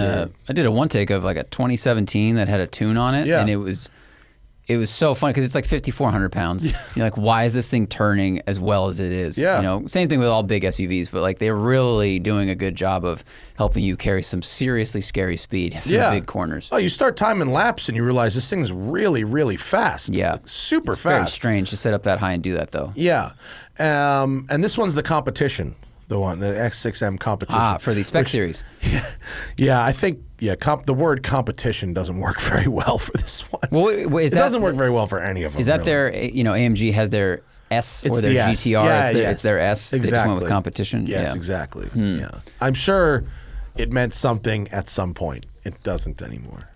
Speaker 2: did a one take of like a 2017 that had a tune on it, and it was so fun because it's like 5,400 pounds. You're like, why is this thing turning as well as it is?
Speaker 1: Yeah.
Speaker 2: You know, same thing with all big SUVs, but like they're really doing a good job of helping you carry some seriously scary speed through big corners.
Speaker 1: Oh, you start timing laps and you realize this thing's really, really fast.
Speaker 2: Yeah.
Speaker 1: Like, super
Speaker 2: it's
Speaker 1: fast.
Speaker 2: Very strange to set up that high and do that though.
Speaker 1: Yeah. And this one's the competition. The X6M competition.
Speaker 2: For the spec series.
Speaker 1: Yeah, I think the word competition doesn't work very well for this one.
Speaker 2: Well, it
Speaker 1: doesn't work very well for any of them.
Speaker 2: Is that
Speaker 1: really.
Speaker 2: their, AMG has their S or their GTR?
Speaker 1: Yeah,
Speaker 2: it's their S.
Speaker 1: Exactly.
Speaker 2: They just went with competition.
Speaker 1: Yes, exactly. Yeah. I'm sure it meant something at some point. It doesn't anymore.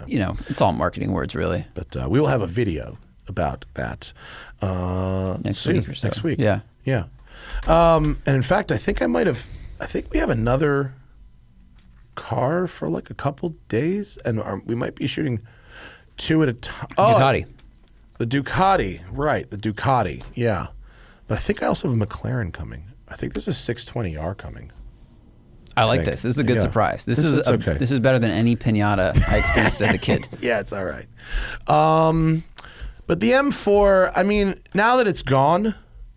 Speaker 2: You know, it's all marketing words, really.
Speaker 1: But we will have a video about that
Speaker 2: next week or so.
Speaker 1: Next week.
Speaker 2: Yeah.
Speaker 1: Yeah. And in fact, I think we have another car for like a couple days, and we might be shooting two at a time.
Speaker 2: Ducati.
Speaker 1: The Ducati, right? The Ducati, yeah. But I think I also have a McLaren coming. I think there's a 620R coming.
Speaker 2: I like this. This is a good surprise. This is okay. This is better than any pinata I experienced as a kid.
Speaker 1: Yeah, it's all right. But the M4, I mean, now that it's gone,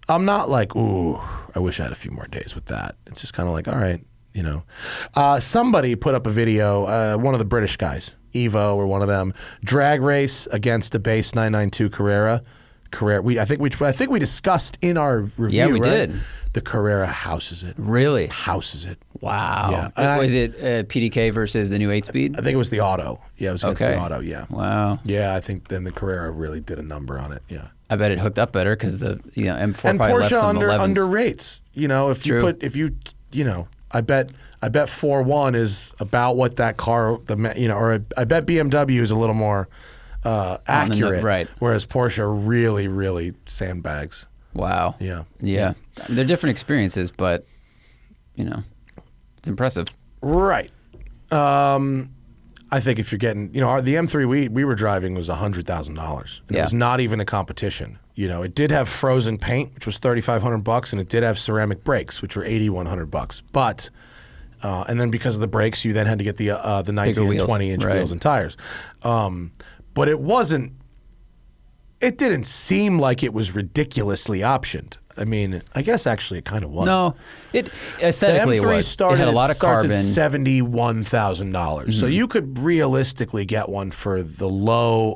Speaker 1: I'm not like, ooh, I wish I had a few more days with that. It's just kind of like, all right, you know. Somebody put up a video, one of the British guys, Evo or one of them, drag race against a base 992 Carrera. I think we discussed in our review.
Speaker 2: Yeah, we did.
Speaker 1: The Carrera houses it.
Speaker 2: Really?
Speaker 1: Houses it.
Speaker 2: Wow. Yeah. Was it PDK versus the new 8-speed?
Speaker 1: I think it was the auto. Yeah, it was against the auto, yeah.
Speaker 2: Wow.
Speaker 1: Yeah, I think then the Carrera really did a number on it, yeah.
Speaker 2: I bet it hooked up better because the M4
Speaker 1: and
Speaker 2: probably
Speaker 1: Porsche
Speaker 2: left some 11s.
Speaker 1: underrates. You know, I bet 4.1 is about what that car, or I bet BMW is a little more accurate,
Speaker 2: right?
Speaker 1: Whereas Porsche really, really sandbags.
Speaker 2: Wow.
Speaker 1: Yeah.
Speaker 2: They're different experiences, but it's impressive.
Speaker 1: Right. I think if you're getting, the M3 we were driving was $100,000. It was not even a competition. It did have frozen paint, which was $3,500, and it did have ceramic brakes, which were $8,100. But and then because of the brakes, you then had to get the 19 and 20 inch wheels and tires. But it wasn't. It didn't seem like it was ridiculously optioned. I mean, I guess actually it kind of was.
Speaker 2: No, aesthetically
Speaker 1: the M3
Speaker 2: it had a lot of carbon.
Speaker 1: At $71,000, so you could realistically get one for the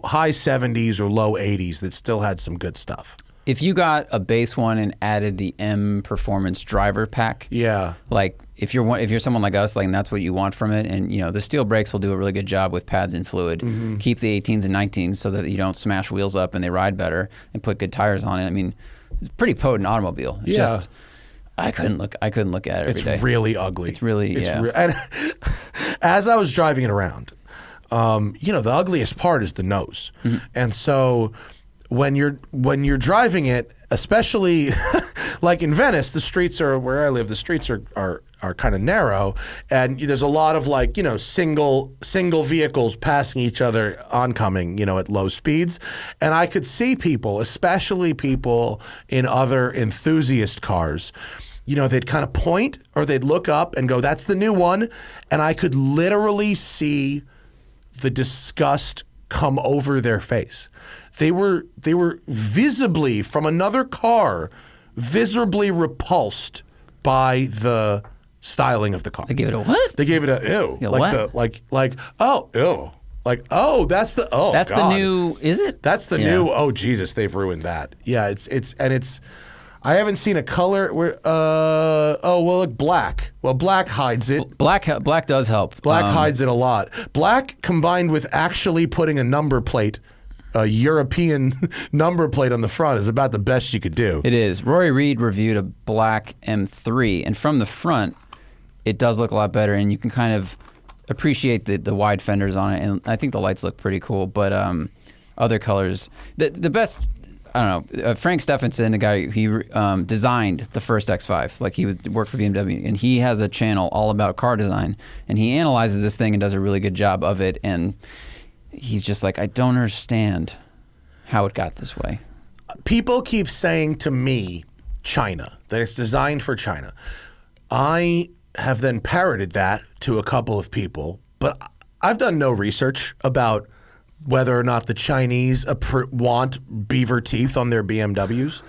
Speaker 1: high 70s or low 80s that still had some good stuff.
Speaker 2: If you got a base one and added the M Performance driver pack, like if you're someone like us, like and that's what you want from it, and the steel brakes will do a really good job with pads and fluid. Mm-hmm. Keep the 18s and 19s so that you don't smash wheels up and they ride better, and put good tires on it. I mean, it's a pretty potent automobile. It's just I couldn't look at it every day.
Speaker 1: It's really ugly.
Speaker 2: It's really
Speaker 1: and as I was driving it around, the ugliest part is the nose, and so. When you're driving it, especially like in Venice, the streets are where I live. The streets are kind of narrow, and there's a lot of single vehicles passing each other oncoming, at low speeds, and I could see people, especially people in other enthusiast cars. They'd kind of point or they'd look up and go, "That's the new one," and I could literally see the disgust come over their face. They were visibly, from another car, visibly repulsed by the styling of the car.
Speaker 2: They gave it a what?
Speaker 1: They gave it a ew.
Speaker 2: Yeah,
Speaker 1: like
Speaker 2: what?
Speaker 1: Oh ew. Like that's the
Speaker 2: That's
Speaker 1: God.
Speaker 2: the new. Is it?
Speaker 1: That's the new. Oh Jesus, they've ruined that. Yeah, it's. I haven't seen a color where. Look, black. Well, black hides it.
Speaker 2: Black does help.
Speaker 1: Black hides it a lot. Black combined with actually putting a number plate, a European number plate on the front is about the best you could do.
Speaker 2: It is. Rory Reed reviewed a black M3, and from the front, it does look a lot better, and you can kind of appreciate the wide fenders on it, and I think the lights look pretty cool. But other colors, the best. I don't know. Frank Stephenson, the guy he designed the first X5, like he worked for BMW, and he has a channel all about car design, and he analyzes this thing and does a really good job of it. And he's just like, I don't understand how it got this way.
Speaker 1: People keep saying to me, China, that it's designed for China. I have then parroted that to a couple of people, but I've done no research about whether or not the Chinese want beaver teeth on their BMWs.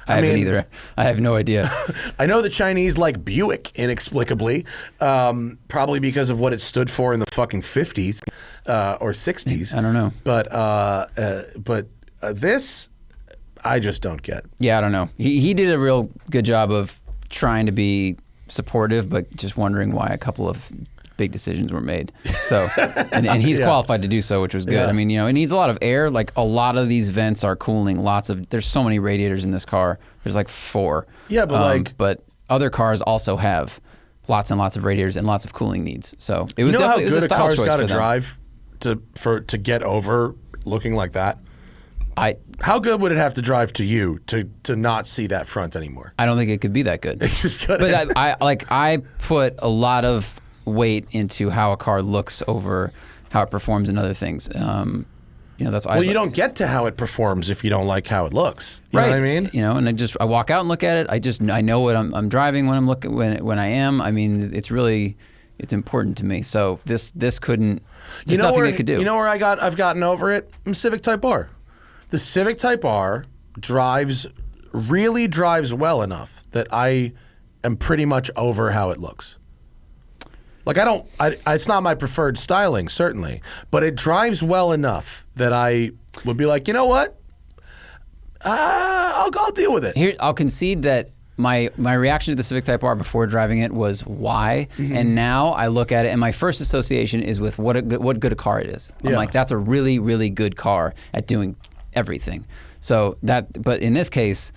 Speaker 2: I haven't either. I have no idea.
Speaker 1: I know the Chinese like Buick inexplicably, probably because of what it stood for in the fucking 50s or 60s.
Speaker 2: I don't know.
Speaker 1: But this, I just don't get.
Speaker 2: Yeah, I don't know. He did a real good job of trying to be supportive, but just wondering why a couple of big decisions were made. So, and he's qualified to do so, which was good. Yeah. I mean, it needs a lot of air. Like a lot of these vents are cooling. There's so many radiators in this car. There's like 4.
Speaker 1: Yeah, but
Speaker 2: but other cars also have lots and lots of radiators and lots of cooling needs. So it was definitely
Speaker 1: how good
Speaker 2: a style choice
Speaker 1: car's got to
Speaker 2: for them.
Speaker 1: drive to get over looking like that. How good would it have to drive to you to not see that front anymore?
Speaker 2: I don't think it could be that good.
Speaker 1: It's just good.
Speaker 2: But I put a lot of weight into how a car looks over how it performs and other things. That's why.
Speaker 1: Well, you don't get to how it performs if you don't like how it looks. You know what I mean?
Speaker 2: And I walk out and look at it. I know what I'm driving when I'm looking when I am. I mean, it's important to me. So this couldn't. There's nothing it could do.
Speaker 1: You know where I've gotten over it? Civic Type R. The Civic Type R really drives well enough that I am pretty much over how it looks. Like it's not my preferred styling, certainly, but it drives well enough that I would be like, you know what? I'll deal with it.
Speaker 2: Here, I'll concede that my reaction to the Civic Type R before driving it was why, and now I look at it, and my first association is with what good a car it is. I'm like, that's a really, really good car at doing everything. But in this case,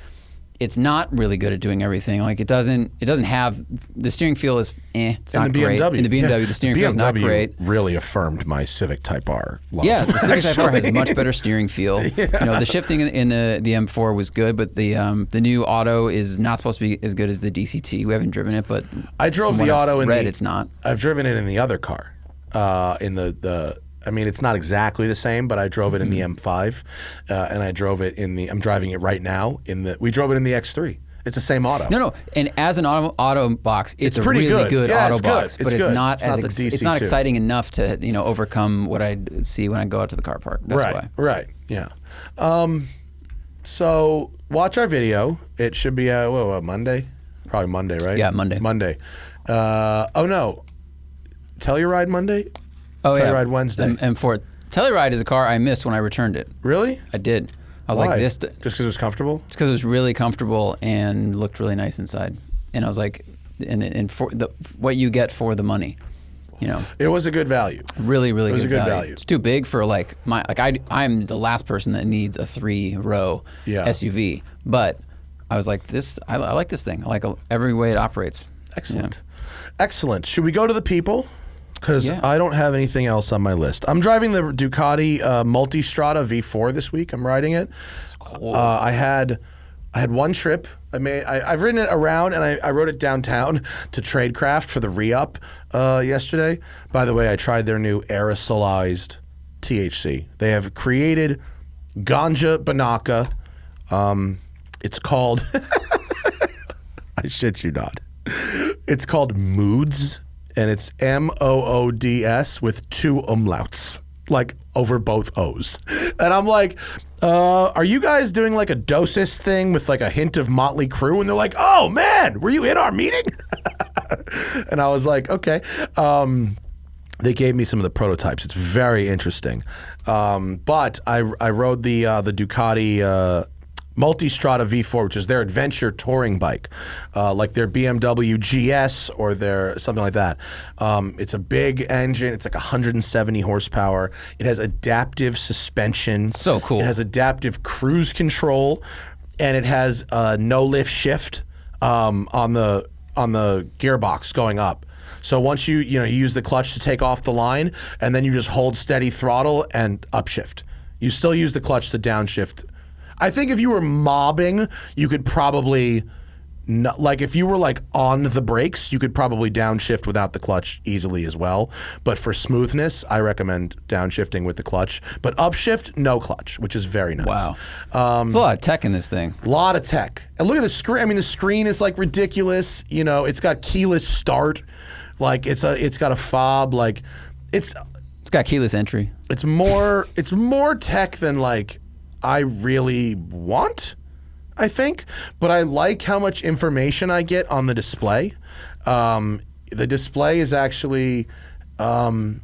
Speaker 2: it's not really good at doing everything. Like it doesn't have the steering feel is it's not great. In the BMW, the steering feel is not great.
Speaker 1: Really affirmed my Civic Type R love.
Speaker 2: Yeah, the Civic Type R has a much better steering feel. The shifting in the M4 was good, but the new auto is not supposed to be as good as the DCT. We haven't driven it, but
Speaker 1: I drove the auto
Speaker 2: it's not.
Speaker 1: I've driven it in the other car. I mean, it's not exactly the same, but I drove it in the M5, and I drove it I'm driving it right now we drove it in the X3. It's the same auto.
Speaker 2: No, and as an auto box, it's a really good auto box, but it's not exciting enough to overcome what I see when I go out to the car park. That's why.
Speaker 1: Right. Yeah. So watch our video. It should be Monday, probably Monday, right?
Speaker 2: Yeah, Monday.
Speaker 1: Monday. No, Telluride Monday.
Speaker 2: Oh,
Speaker 1: Telluride Wednesday.
Speaker 2: M4. Telluride is a car I missed when I returned it.
Speaker 1: Really?
Speaker 2: I did. I was
Speaker 1: Why?
Speaker 2: like, this.
Speaker 1: Just because it was comfortable?
Speaker 2: It's because it was really comfortable and looked really nice inside. And I was like, and for what you get for the money,
Speaker 1: It was a good value.
Speaker 2: Really, really
Speaker 1: good value. It was a good
Speaker 2: value.
Speaker 1: value.
Speaker 2: It's too big for I'm the last person that needs a 3-row SUV. But I was like, I like this thing. I like every way it operates.
Speaker 1: Excellent. Excellent. Should we go to the people? Because I don't have anything else on my list. I'm driving the Ducati Multistrada V4 this week. I'm riding it.
Speaker 2: Cool.
Speaker 1: I had one trip. I've ridden it around, and I rode it downtown to Tradecraft for the re-up yesterday. By the way, I tried their new aerosolized THC. They have created Ganja Banaka. It's called... I shit you not. It's called Moods. And it's MOODS with 2 umlauts, like over both O's. And I'm like, are you guys doing like a dosis thing with like a hint of Motley Crue? And they're like, oh man, were you in our meeting? And I was like, okay. They gave me some of the prototypes. It's very interesting. But I rode the Ducati Multistrada V4, which is their adventure touring bike, like their BMW GS or their something like that. It's a big engine. It's like 170 horsepower. It has adaptive suspension.
Speaker 2: So cool.
Speaker 1: It has adaptive cruise control, and it has no lift shift on the gearbox going up. So once you use the clutch to take off the line, and then you just hold steady throttle and upshift. You still use the clutch to downshift. I think if you were mobbing, you could probably, like if you were like on the brakes, you could probably downshift without the clutch easily as well. But for smoothness, I recommend downshifting with the clutch. But upshift, no clutch, which is very nice.
Speaker 2: Wow. There's a lot of tech in this thing.
Speaker 1: A lot of tech. And look at the screen. I mean, the screen is like ridiculous. It's got keyless start. Like it's got a fob. Like it's
Speaker 2: got keyless entry.
Speaker 1: It's more tech than like I really want, I think, but I like how much information I get on the display. The display is actually...
Speaker 2: sorry,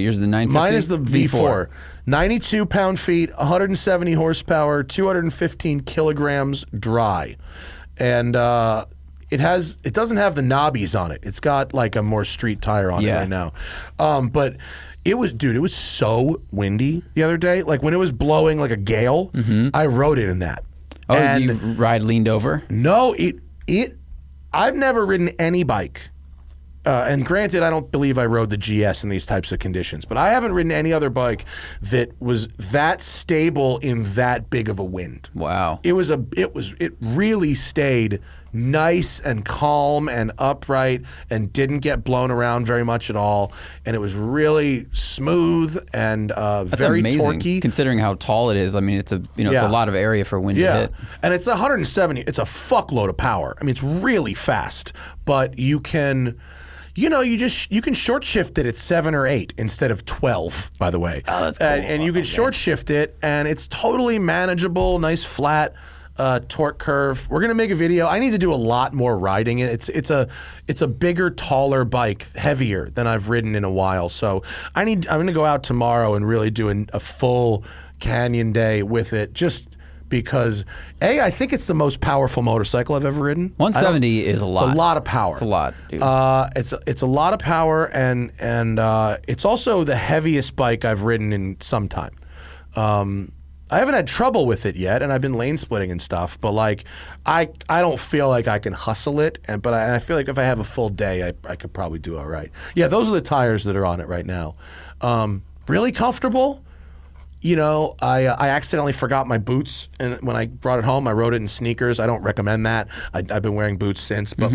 Speaker 2: yours is the 950?
Speaker 1: Mine is the V4. 92 pound-feet, 170 horsepower, 215 kilograms dry. And it doesn't have the knobbies on it. It's got like a more street tire on it right now. But... It was so windy the other day. Like when it was blowing like a gale, I rode it in that.
Speaker 2: Oh, and you ride leaned over?
Speaker 1: No, I've never ridden any bike. And granted, I don't believe I rode the GS in these types of conditions, but I haven't ridden any other bike that was that stable in that big of a wind.
Speaker 2: Wow.
Speaker 1: It really stayed nice and calm and upright and didn't get blown around very much at all. And it was really smooth and very
Speaker 2: amazing,
Speaker 1: torquey.
Speaker 2: Considering how tall it is. I mean, it's a a lot of area for wind to hit.
Speaker 1: And it's 170. It's a fuckload of power. I mean, it's really fast, but you can... you can short shift it at 7 or 8 instead of 12, by the way.
Speaker 2: Oh, that's cool.
Speaker 1: And you can short shift it, and it's totally manageable, nice flat torque curve. We're gonna make a video. I need to do a lot more riding it. It's a bigger, taller bike, heavier than I've ridden in a while. So I'm gonna go out tomorrow and really do a full canyon day with it, just because I think it's the most powerful motorcycle I've ever ridden.
Speaker 2: 170 is a lot.
Speaker 1: It's a lot of power.
Speaker 2: It's a lot, dude.
Speaker 1: It's a lot of power, and it's also the heaviest bike I've ridden in some time. I haven't had trouble with it yet, and I've been lane splitting and stuff. But like, I don't feel like I can hustle it, but I feel like if I have a full day, I could probably do all right. Yeah, those are the tires that are on it right now. Really comfortable. I accidentally forgot my boots, and when I brought it home, I rode it in sneakers. I don't recommend that. I've been wearing boots since, but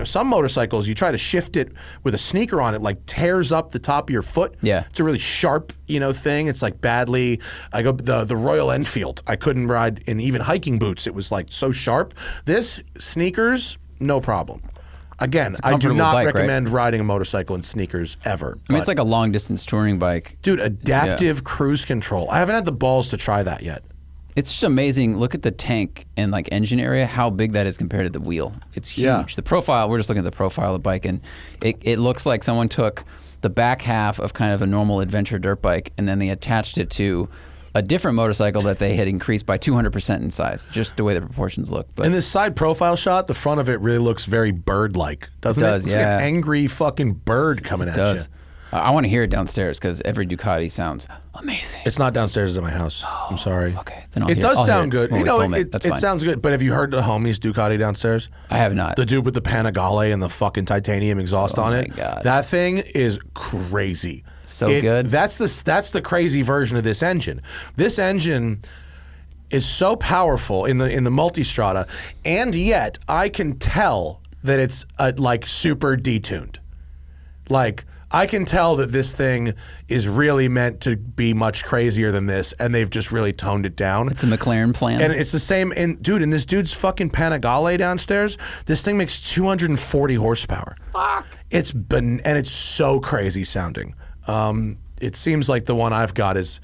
Speaker 1: some motorcycles, you try to shift it with a sneaker on it, like tears up the top of your foot.
Speaker 2: Yeah,
Speaker 1: it's a really sharp, thing. It's like badly. I go the Royal Enfield. I couldn't ride in even hiking boots. It was like so sharp. This sneakers, no problem. Again, I do not recommend riding a motorcycle in sneakers ever.
Speaker 2: I mean, it's like a long-distance touring bike.
Speaker 1: Dude, adaptive cruise control. I haven't had the balls to try that yet.
Speaker 2: It's just amazing. Look at the tank and like engine area, how big that is compared to the wheel. It's huge. Yeah. The profile, we're just looking at the profile of the bike, and it looks like someone took the back half of kind of a normal adventure dirt bike, and then they attached it to a different motorcycle that they had increased by 200% in size, just the way the proportions look. But
Speaker 1: in this side profile shot, the front of it really looks very bird-like, doesn't it?
Speaker 2: It does,
Speaker 1: it's like an angry fucking bird coming at you.
Speaker 2: I want to hear it downstairs because every Ducati sounds amazing.
Speaker 1: It's not downstairs at my house. I'm sorry.
Speaker 2: Okay, then
Speaker 1: It does sound good.
Speaker 2: It
Speaker 1: sounds good. But have you heard the homies Ducati downstairs?
Speaker 2: I have not.
Speaker 1: The dude with the Panigale and the fucking titanium exhaust on it.
Speaker 2: Oh my God.
Speaker 1: That thing is crazy.
Speaker 2: So good.
Speaker 1: That's the crazy version of this engine. This engine is so powerful in the Multistrada, and yet I can tell that it's like super detuned. Like, I can tell that this thing is really meant to be much crazier than this, and they've just really toned it down.
Speaker 2: It's the McLaren plan.
Speaker 1: And it's the same, in this dude's fucking Panigale downstairs, this thing makes 240 horsepower.
Speaker 2: Fuck.
Speaker 1: And it's so crazy sounding. It seems like the one I've got is,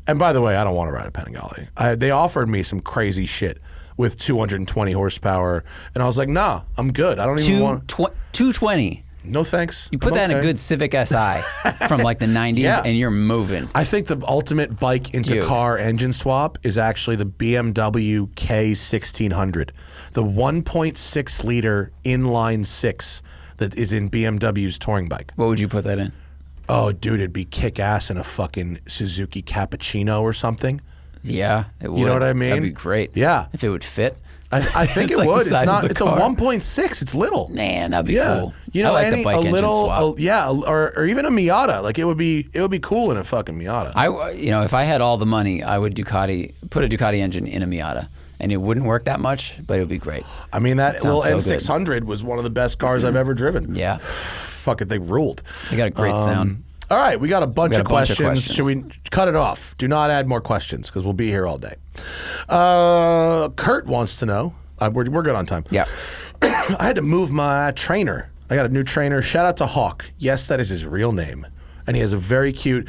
Speaker 1: and by the way, I don't want to ride a Panigale. They offered me some crazy shit with 220 horsepower. And I was like, nah, I'm good. I don't even want
Speaker 2: 220.
Speaker 1: No thanks.
Speaker 2: You put that in a good Civic Si from like the 90s and you're moving.
Speaker 1: I think the ultimate bike into car engine swap is actually the BMW K1600. The 1.6 liter inline six that is in BMW's touring bike.
Speaker 2: What would you put that in?
Speaker 1: Oh, dude, it'd be kick ass in a fucking Suzuki Cappuccino or something.
Speaker 2: Yeah, it would.
Speaker 1: You know what I mean?
Speaker 2: That'd be great.
Speaker 1: Yeah.
Speaker 2: If it would fit.
Speaker 1: I think it
Speaker 2: like
Speaker 1: would. It's a
Speaker 2: 1.6.
Speaker 1: It's little.
Speaker 2: Man, that'd be cool.
Speaker 1: You know,
Speaker 2: I like the bike engine swap.
Speaker 1: or even a Miata. Like it would be cool in a fucking Miata.
Speaker 2: If I had all the money, I would put a Ducati engine in a Miata, and it wouldn't work that much, but it would be great.
Speaker 1: I mean, that little N600 was one of the best cars I've ever driven.
Speaker 2: Yeah,
Speaker 1: fucking thing ruled.
Speaker 2: They got a great sound.
Speaker 1: All right, we got a bunch of questions. Should we cut it off? Do not add more questions because we'll be here all day. Kurt wants to know. We're good on time.
Speaker 2: Yeah.
Speaker 1: I had to move my trainer. I got a new trainer. Shout out to Hawk. Yes, that is his real name, and he has a very cute.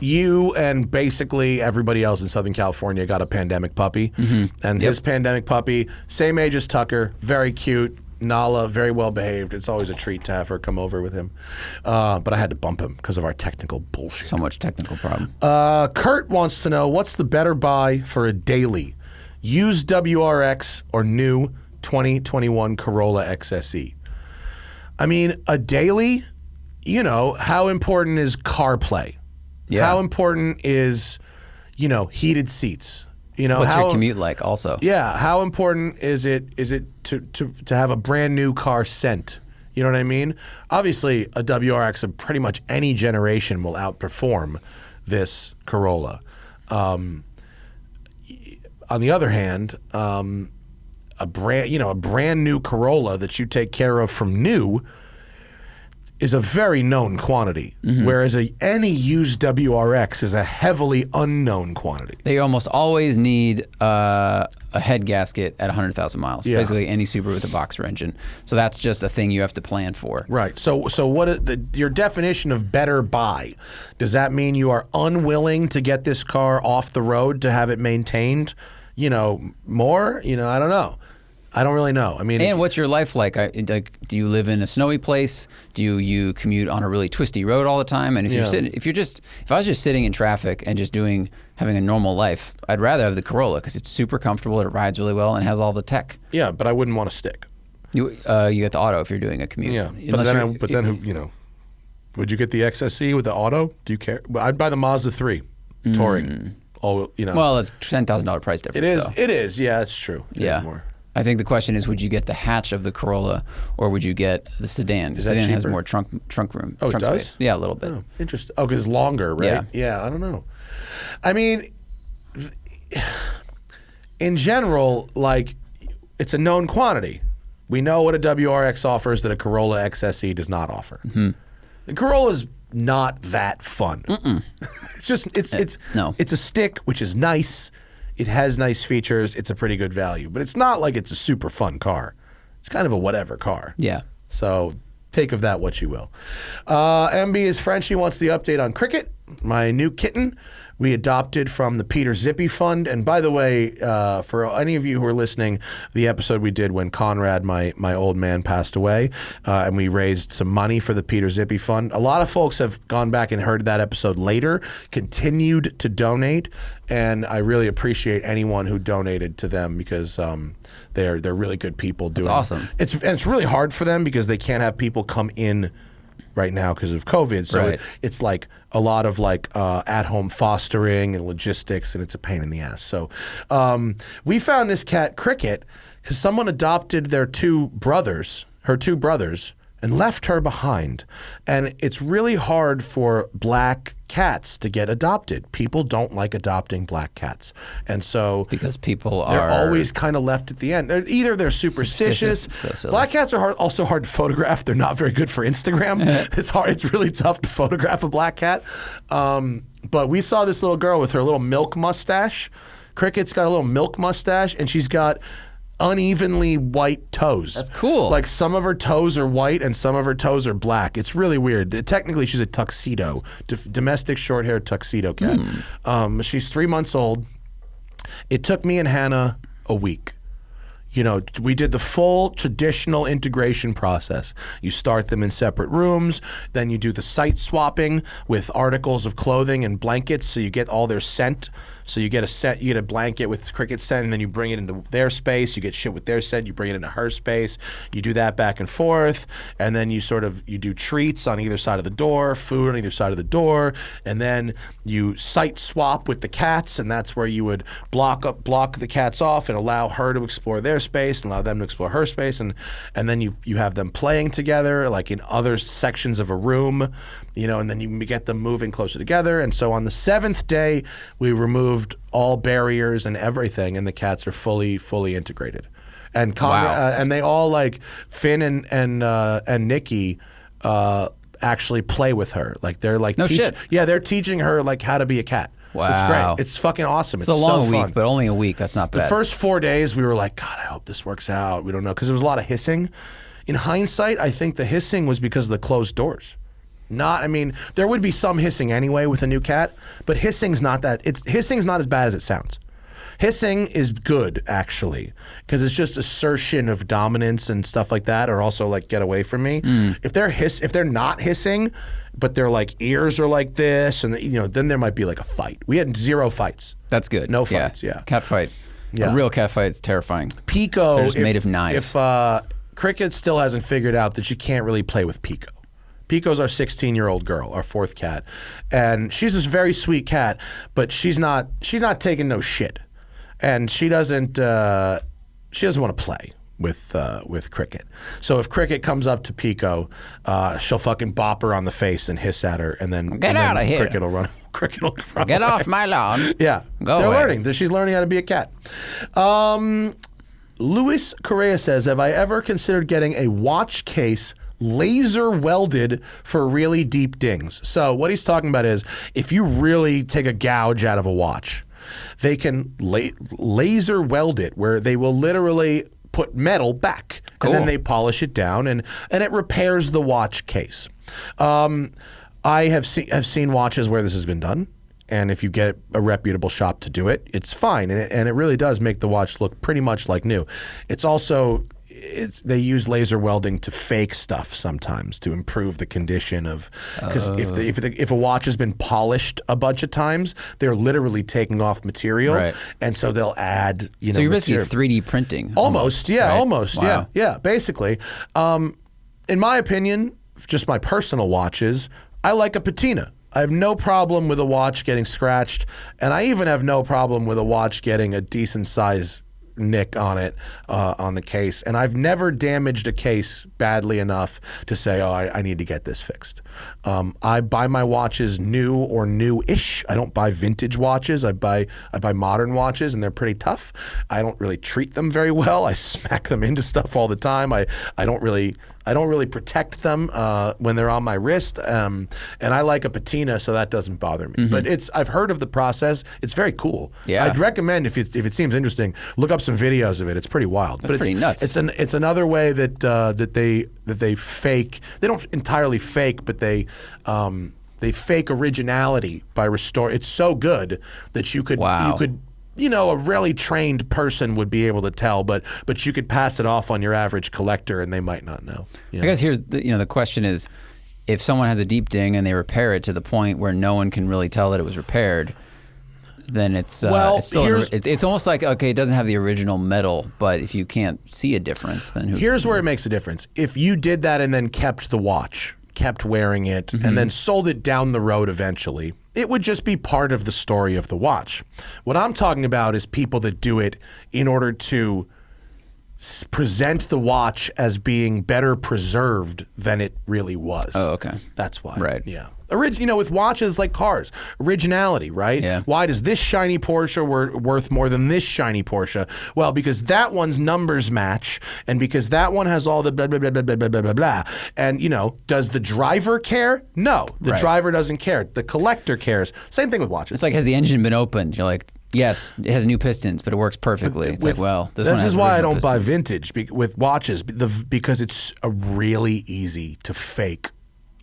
Speaker 1: You and basically everybody else in Southern California got a pandemic puppy, and his pandemic puppy, same age as Tucker, very cute. Nala, very well behaved. It's always a treat to have her come over with him. But I had to bump him because of our technical bullshit.
Speaker 2: So much technical problem.
Speaker 1: Kurt wants to know, what's the better buy for a daily? Used WRX or new 2021 Corolla XSE? I mean, a daily, how important is CarPlay? Yeah. How important is, heated seats?
Speaker 2: What's your commute like also?
Speaker 1: Yeah, how important is it to have a brand new car scent? You know what I mean? Obviously, a WRX of pretty much any generation will outperform this Corolla. On the other hand, a brand new Corolla that you take care of from new is a very known quantity, whereas any used WRX is a heavily unknown quantity.
Speaker 2: They almost always need a head gasket at 100,000 miles. Yeah. Basically, any Subaru with a boxer engine. So that's just a thing you have to plan for.
Speaker 1: Right. So what your definition of better buy? Does that mean you are unwilling to get this car off the road to have it maintained? More? I don't know. I don't really know. I mean,
Speaker 2: and what's your life like? Do you live in a snowy place? Do you commute on a really twisty road all the time? And if I was just sitting in traffic and just having a normal life, I'd rather have the Corolla because it's super comfortable. It rides really well and has all the tech.
Speaker 1: Yeah, but I wouldn't want to stick.
Speaker 2: You get the auto if you're doing a commute.
Speaker 1: Yeah, but then would you get the XSE with the auto? Do you care? I'd buy the Mazda 3 Touring. Well,
Speaker 2: it's $10,000 price difference.
Speaker 1: It is. Yeah, it's true. It is more.
Speaker 2: I think the question is, would you get the hatch of the Corolla or would you get the sedan? The sedan has more trunk room.
Speaker 1: Oh,
Speaker 2: trunk
Speaker 1: it does?
Speaker 2: Space. Yeah, a little bit.
Speaker 1: Oh, interesting. Oh, because it's longer, right? Yeah, I don't know. I mean, in general, it's a known quantity. We know what a WRX offers that a Corolla XSE does not offer. The Corolla's not that fun. It's a stick, which is nice. It has nice features. It's a pretty good value, but it's not like it's a super fun car. It's kind of a whatever car.
Speaker 2: Yeah.
Speaker 1: So take of that what you will. MB is French. He wants the update on Cricket, my new kitten. We adopted from the Peter Zippy Fund. And by the way, for any of you who are listening, the episode we did when Conrad, my old man, passed away, and we raised some money for the Peter Zippy Fund. A lot of folks have gone back and heard that episode later, continued to donate, and I really appreciate anyone who donated to them because they're really good people.
Speaker 2: That's awesome.
Speaker 1: It's really hard for them because they can't have people come in right now because of COVID. So it's like a lot of at-home fostering and logistics, and it's a pain in the ass. So we found this cat, Cricket, because someone adopted her two brothers, and left her behind. And it's really hard for black cats to get adopted. People don't like adopting black cats. And so
Speaker 2: because
Speaker 1: they're always kind of left at the end. Either they're superstitious.
Speaker 2: So
Speaker 1: black cats are also hard to photograph. They're not very good for Instagram. It's hard. It's really tough to photograph a black cat. But we saw this little girl with her little milk mustache. Cricket's got a little milk mustache, and she's got unevenly white toes.
Speaker 2: That's cool.
Speaker 1: Like some of her toes are white and some of her toes are black. It's really weird. Technically, she's a tuxedo, domestic short-haired tuxedo cat. She's 3 months old. It took me and Hannah a week. You know, we did the full traditional integration process. You start them in separate rooms, then you do the site swapping with articles of clothing and blankets, so you get all their scent. So you get a blanket with Cricket scent, and then you bring it into their space. You get shit with their scent, you bring it into her space. You do that back and forth, and then you do treats on either side of the door, food on either side of the door, and then you site swap with the cats, and that's where you would block the cats off and allow her to explore their space and allow them to explore her space, and then you have them playing together like in other sections of a room, you know, and then you get them moving closer together. And so on the 7th day, we removed all barriers and everything, and the cats are fully integrated. And and they all, like Finn and Nikki actually play with her. Like they're like they're teaching her like how to be a cat.
Speaker 2: Wow.
Speaker 1: It's great. It's fucking awesome.
Speaker 2: It's a long week, but only a week. That's not bad.
Speaker 1: The first 4 days, we were like, God, I hope this works out. We don't know, because there was a lot of hissing. In hindsight, I think the hissing was because of the closed doors. There would be some hissing anyway with a new cat, but hissing's not as bad as it sounds. Hissing is good, actually, because it's just assertion of dominance and stuff like that, or also like get away from me. If they're not hissing, but their like ears are like this, and you know, then there might be like a fight. We had 0 fights.
Speaker 2: That's good.
Speaker 1: No fights. Yeah.
Speaker 2: Cat fight. Yeah. A real cat fight is terrifying.
Speaker 1: Pico,
Speaker 2: they're just made of knives.
Speaker 1: If Cricket still hasn't figured out that you can't really play with Pico. Pico's our 16-year-old girl, our 4th cat, and she's this very sweet cat, but she's not taking no shit, and she doesn't want to play with Cricket. So if Cricket comes up to Pico, she'll fucking bop her on the face and hiss at her, and then
Speaker 2: get out of here.
Speaker 1: Cricket will run. Cricket will run
Speaker 2: get
Speaker 1: away.
Speaker 2: Off my lawn.
Speaker 1: Yeah, they're learning. She's learning how to be a cat. Luis Correa says, have I ever considered getting a watch case laser welded for really deep dings? So what he's talking about is if you really take a gouge out of a watch, they can laser weld it, where they will literally put metal back. Cool. And then they polish it down, and it repairs the watch case. I have seen watches where this has been done. And if you get a reputable shop to do it, it's fine. And it really does make the watch look pretty much like new. It's also, they use laser welding to fake stuff sometimes to improve the condition of, because if a watch has been polished a bunch of times, they're literally taking off material. Right. And so they'll add,
Speaker 2: so you're basically 3D printing.
Speaker 1: Almost, yeah, right? Almost,
Speaker 2: wow.
Speaker 1: Yeah, basically. In my opinion, just my personal watches, I like a patina. I have no problem with a watch getting scratched, and I even have no problem with a watch getting a decent size nick on it, on the case. And I've never damaged a case badly enough to say, oh, I need to get this fixed. I buy my watches new or new-ish. I don't buy vintage watches. I buy modern watches, and they're pretty tough. I don't really treat them very well. I smack them into stuff all the time. I don't really protect them when they're on my wrist, and I like a patina, so that doesn't bother me. Mm-hmm. But I've heard of the process. It's very cool. Yeah. I'd recommend, if it seems interesting, look up some videos of it. It's pretty wild.
Speaker 2: That's pretty nuts.
Speaker 1: It's another way that they fake. They don't entirely fake, but they fake originality by restore. It's so good that you could. A really trained person would be able to tell, but you could pass it off on your average collector, and they might not know.
Speaker 2: I guess here's the question is, if someone has a deep ding and they repair it to the point where no one can really tell that it was repaired, then it's almost like, okay, it doesn't have the original metal, but if you can't see a difference, then
Speaker 1: here's where it makes a difference. If you did that and then kept the watch, kept wearing it, mm-hmm. and then sold it down the road eventually, it would just be part of the story of the watch. What I'm talking about is people that do it in order to present the watch as being better preserved than it really was.
Speaker 2: Oh, okay.
Speaker 1: That's why.
Speaker 2: Right.
Speaker 1: Yeah. With watches like cars, originality, right? Yeah. Why does this shiny Porsche worth more than this shiny Porsche? Well, because that one's numbers match, and because that one has all the blah, blah, blah, blah, blah, blah, blah, blah. And, does the driver care? No, the driver doesn't care. The collector cares. Same thing with watches.
Speaker 2: It's like, has the engine been opened? You're like, yes, it has new pistons, but it works perfectly. It's this
Speaker 1: is why I don't buy vintage with watches, because it's really easy to fake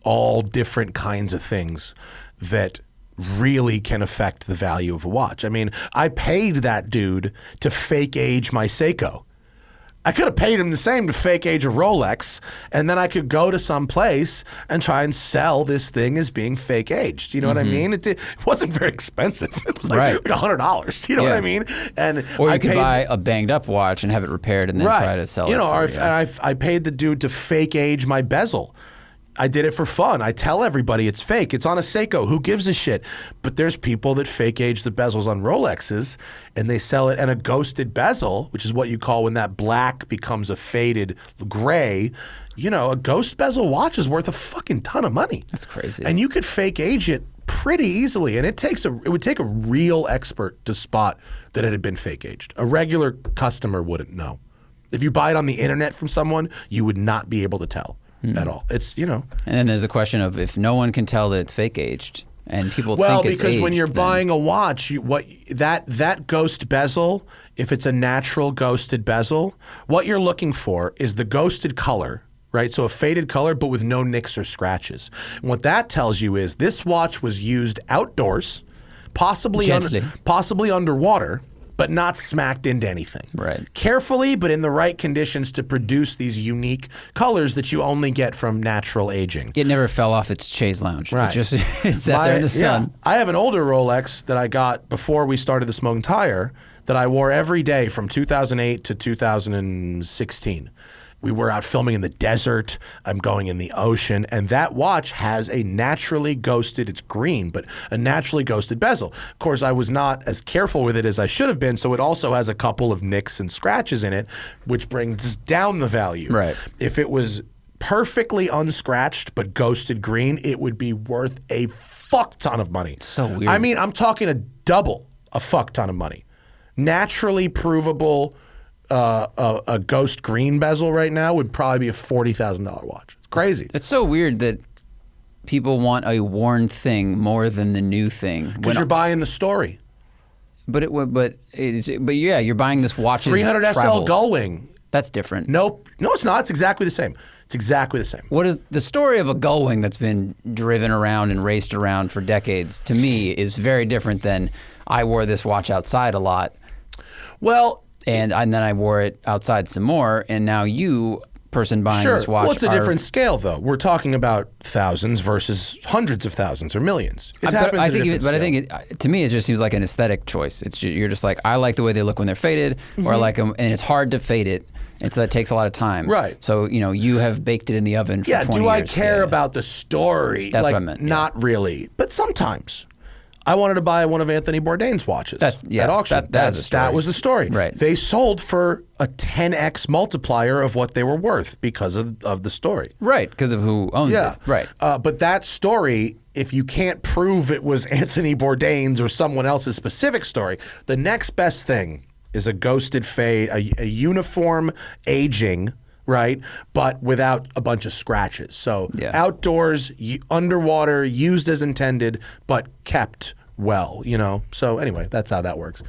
Speaker 1: all different kinds of things that really can affect the value of a watch. I mean, I paid that dude to fake age my Seiko. I could have paid him the same to fake age a Rolex, and then I could go to some place and try and sell this thing as being fake aged. You know what I mean? It wasn't very expensive. It was like $100. You know what I mean?
Speaker 2: Or you could buy a banged up watch and have it repaired and then try to sell it.
Speaker 1: I paid the dude to fake age my bezel. I did it for fun. I tell everybody it's fake. It's on a Seiko. Who gives a shit? But there's people that fake age the bezels on Rolexes, and they sell it. And a ghosted bezel, which is what you call when that black becomes a faded gray, a ghost bezel watch is worth a fucking ton of money.
Speaker 2: That's crazy.
Speaker 1: And you could fake age it pretty easily, and it would take a real expert to spot that it had been fake aged. A regular customer wouldn't know. If you buy it on the internet from someone, you would not be able to tell. At all. It's,
Speaker 2: And then there's a question of if no one can tell that it's fake aged and people think it's aged. Well,
Speaker 1: because when you're buying a watch, that ghost bezel, if it's a natural ghosted bezel, what you're looking for is the ghosted color, right? So a faded color, but with no nicks or scratches. And what that tells you is this watch was used outdoors, possibly underwater, but not smacked into anything.
Speaker 2: Right.
Speaker 1: Carefully, but in the right conditions to produce these unique colors that you only get from natural aging.
Speaker 2: It never fell off its chaise lounge.
Speaker 1: Right.
Speaker 2: It sat there in the sun.
Speaker 1: Yeah. I have an older Rolex that I got before we started the Smoking Tire that I wore every day from 2008 to 2016. We were out filming in the desert. I'm going in the ocean. And that watch has a naturally ghosted, it's green, but a naturally ghosted bezel. Of course, I was not as careful with it as I should have been. So it also has a couple of nicks and scratches in it, which brings down the value.
Speaker 2: Right.
Speaker 1: If it was perfectly unscratched but ghosted green, it would be worth a fuck ton of money.
Speaker 2: So weird.
Speaker 1: I mean, I'm talking a fuck ton of money. Naturally provable. A ghost green bezel right now would probably be a $40,000 watch. It's crazy.
Speaker 2: It's so weird that people want a worn thing more than the new thing.
Speaker 1: Because you're buying the story.
Speaker 2: But you're buying this watch's
Speaker 1: 300 SL
Speaker 2: travels.
Speaker 1: Gullwing.
Speaker 2: That's different.
Speaker 1: Nope. No, it's not. It's exactly the same. It's exactly the same.
Speaker 2: What is the story of a Gullwing that's been driven around and raced around for decades? To me, is very different than I wore this watch outside a lot.
Speaker 1: Well.
Speaker 2: And then I wore it outside some more, and now person buying this watch.
Speaker 1: Well, it's a different scale, though. We're talking about thousands versus hundreds of thousands or millions. It happens at a different scale.
Speaker 2: To me, it just seems like an aesthetic choice. You're just like, I like the way they look when they're faded, or I like them, and it's hard to fade it. And so that takes a lot of time.
Speaker 1: Right.
Speaker 2: So, you have baked it in the oven for 20 years.
Speaker 1: Yeah, do I care about the story?
Speaker 2: That's what I meant.
Speaker 1: Not really, but sometimes. I wanted to buy one of Anthony Bourdain's watches at auction. That was the story.
Speaker 2: Right.
Speaker 1: They sold for a 10x multiplier of what they were worth because of the story.
Speaker 2: Right, because of who owns it. Right.
Speaker 1: But that story, if you can't prove it was Anthony Bourdain's or someone else's specific story, the next best thing is a ghosted fade, a uniform aging, right? But without a bunch of scratches. So outdoors, underwater, used as intended, but kept well, So anyway, that's how that works.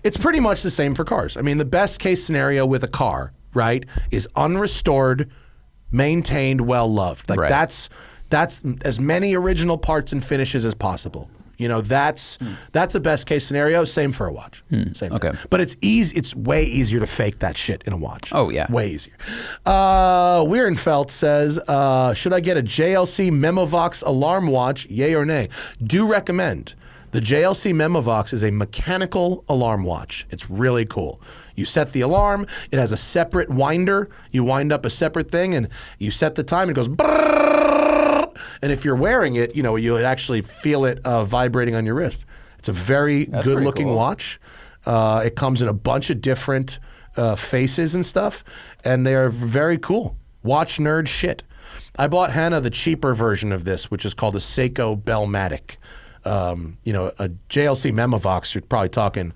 Speaker 1: It's pretty much the same for cars. I mean, the best case scenario with a car, right, is unrestored, maintained, well-loved. Like that's as many original parts and finishes as possible. That's a best case scenario. Same for a watch. Same thing. But it's easy. It's way easier to fake that shit in a watch.
Speaker 2: Oh yeah,
Speaker 1: way easier. Weirenfeld says, should I get a JLC Memovox alarm watch? Yay or nay? Do recommend. The JLC Memovox is a mechanical alarm watch. It's really cool. You set the alarm. It has a separate winder. You wind up a separate thing, and you set the time. It goes brrrr, and if you're wearing it, you'll actually feel it vibrating on your wrist. It's a very good-looking watch. It comes in a bunch of different faces and stuff, and they are very cool. Watch nerd shit. I bought Hannah the cheaper version of this, which is called a Seiko Bellmatic. A JLC Memovox, you're probably talking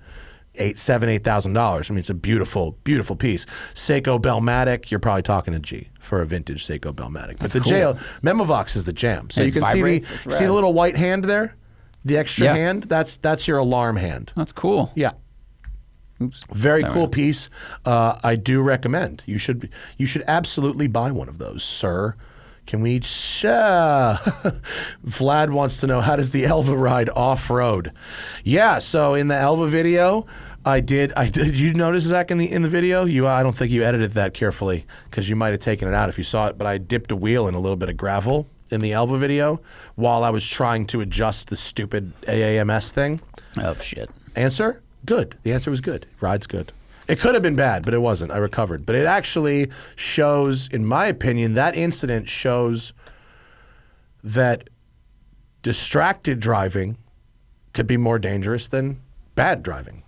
Speaker 1: $8,000. I mean, it's a beautiful, beautiful piece. Seiko Bellmatic, you're probably talking a G for a vintage Seiko Bellmatic. But the cool. Memovox is the jam. So you can see the little white hand there, the extra hand. That's your alarm hand.
Speaker 2: That's cool.
Speaker 1: Yeah. Oops. Very cool piece. I do recommend. You should absolutely buy one of those, sir. Can we? Vlad wants to know, how does the Elva ride off-road? Yeah, so in the Elva video, I did. You notice, Zach, in the video? I don't think you edited that carefully because you might have taken it out if you saw it. But I dipped a wheel in a little bit of gravel in the Elva video while I was trying to adjust the stupid AAMS thing.
Speaker 2: Oh shit!
Speaker 1: Answer? Good. The answer was good. Ride's good. It could have been bad, but it wasn't. I recovered. But it actually shows, in my opinion, that incident shows that distracted driving could be more dangerous than bad driving.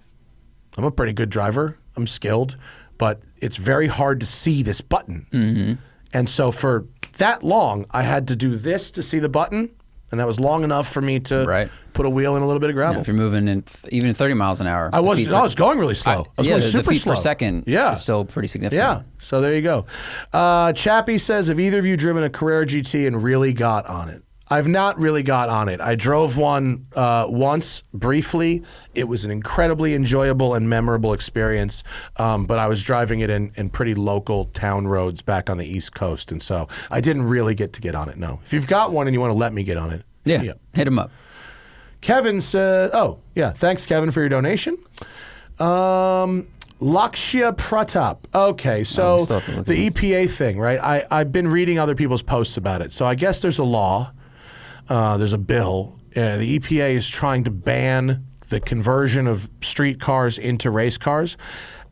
Speaker 1: I'm a pretty good driver. I'm skilled, but it's very hard to see this button. Mm-hmm. And so for that long, I had to do this to see the button, and that was long enough for me to put a wheel in a little bit of gravel.
Speaker 2: Yeah, if you're moving even 30 miles an hour.
Speaker 1: I was going really slow. I was going super
Speaker 2: the feet
Speaker 1: slow.
Speaker 2: per second is still pretty significant.
Speaker 1: Yeah, so there you go. Chappie says, have either of you driven a Carrera GT and really got on it? I've not really got on it. I drove one once, briefly. It was an incredibly enjoyable and memorable experience, but I was driving it in pretty local town roads back on the East Coast, and so I didn't really get on it, no. If you've got one and you want to let me get on it,
Speaker 2: hit him up.
Speaker 1: Kevin said, thanks, Kevin, for your donation. Lakshya Pratap. Okay, so the EPA thing, right? I've been reading other people's posts about it. So I guess there's a law, there's a bill. The EPA is trying to ban the conversion of street cars into race cars.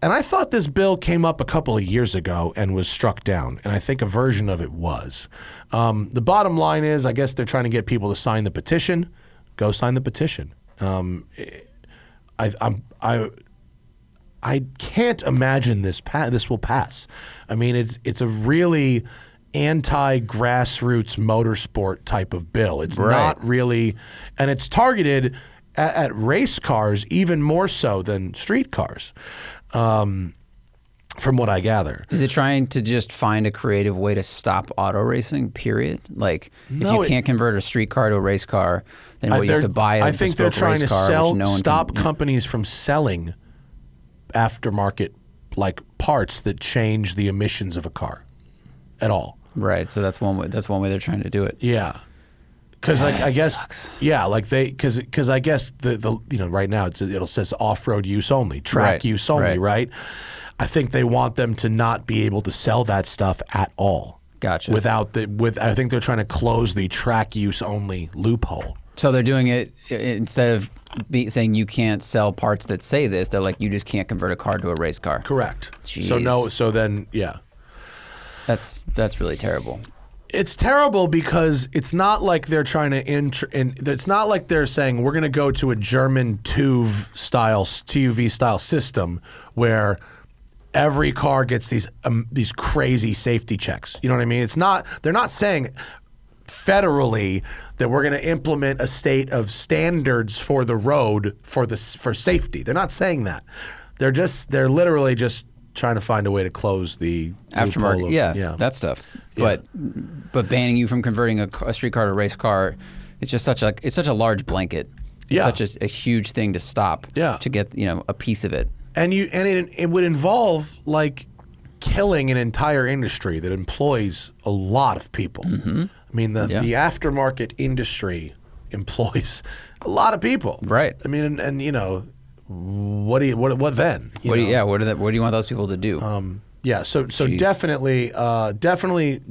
Speaker 1: And I thought this bill came up a couple of years ago and was struck down. And I think a version of it was. The bottom line is, I guess they're trying to get people to sign the petition. Go sign the petition. I can't imagine this will pass. I mean, it's a really anti-grassroots motorsport type of bill. It's not really, and it's targeted at race cars even more so than street cars, from what I gather.
Speaker 2: Is it trying to just find a creative way to stop auto racing, period? Like, if you can't convert a street car to a race car, then you have to buy a bespoke race car.
Speaker 1: Stop companies from selling aftermarket parts that change the emissions of a car at all.
Speaker 2: Right. So that's one way. That's one way they're trying to do it.
Speaker 1: Yeah. Because I guess
Speaker 2: sucks.
Speaker 1: Because I guess the right now it says off-road use only, track use only, right? I think they want them to not be able to sell that stuff at all.
Speaker 2: Gotcha.
Speaker 1: I think they're trying to close the track use only loophole.
Speaker 2: So they're doing it instead of saying you can't sell parts that say this. They're like, you just can't convert a car to a race car.
Speaker 1: Correct.
Speaker 2: Jeez.
Speaker 1: So then.
Speaker 2: That's really terrible.
Speaker 1: It's terrible because it's not like they're trying to it's not like they're saying we're going to go to a German TUV style system where every car gets these crazy safety checks. You know what I mean? They're not saying federally that we're going to implement a state of standards for the road for safety. They're not saying that. They're literally just trying to find a way to close the
Speaker 2: aftermarket. That stuff. But banning you from converting a street car to a race car, it's just such a large blanket. It's such a huge thing to stop. To get a piece of it.
Speaker 1: And it would involve killing an entire industry that employs a lot of people. Mm-hmm. I mean, the aftermarket industry employs a lot of people.
Speaker 2: Right.
Speaker 1: I mean, and what then?
Speaker 2: What do you want those people to do?
Speaker 1: So definitely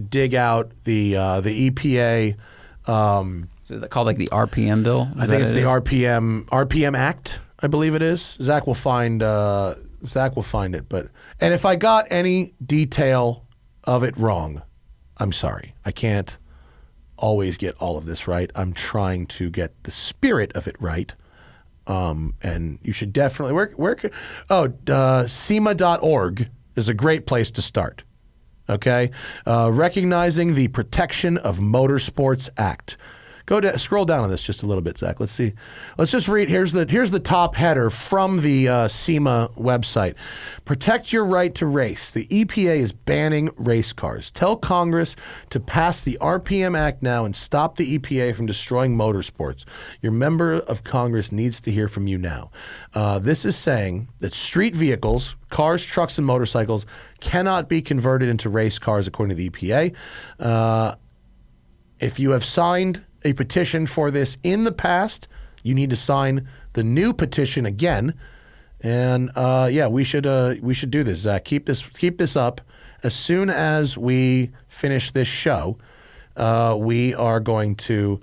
Speaker 1: dig out the EPA.
Speaker 2: So they're called the RPM bill?
Speaker 1: I think it's the RPM Act, I believe it is. Zach will find it. And if I got any detail of it wrong, I'm sorry. I can't always get all of this right. I'm trying to get the spirit of it right. And you should definitely SEMA.org is a great place to start. Okay, recognizing the Protection of Motorsports Act. Scroll down on this just a little bit, Zach. Let's see. Let's just read. Here's the top header from the SEMA website. Protect your right to race. The EPA is banning race cars. Tell Congress to pass the RPM Act now and stop the EPA from destroying motorsports. Your member of Congress needs to hear from you now. This is saying that street vehicles, cars, trucks, and motorcycles cannot be converted into race cars according to the EPA. if you have signed a petition for this in the past, you need to sign the new petition again. And we should do this, Zach. Keep this up. As soon as we finish this show, we are going to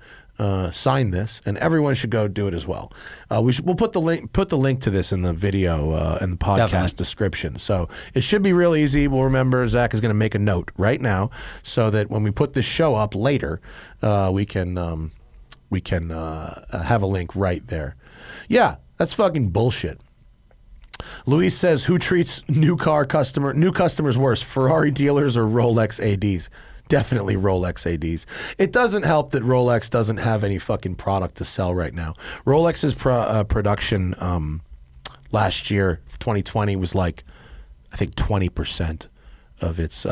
Speaker 1: sign this, and everyone should go do it as well. We'll put the link to this in the video and the podcast description. So it should be real easy. We'll remember Zach is going to make a note right now so that when we put this show up later, we can have a link right there. Yeah, that's fucking bullshit. Luis says, who treats new customers worse, Ferrari dealers or Rolex ADs? Definitely Rolex ADs. It doesn't help that Rolex doesn't have any fucking product to sell right now. Rolex's production last year, 2020, was like, I think 20% of its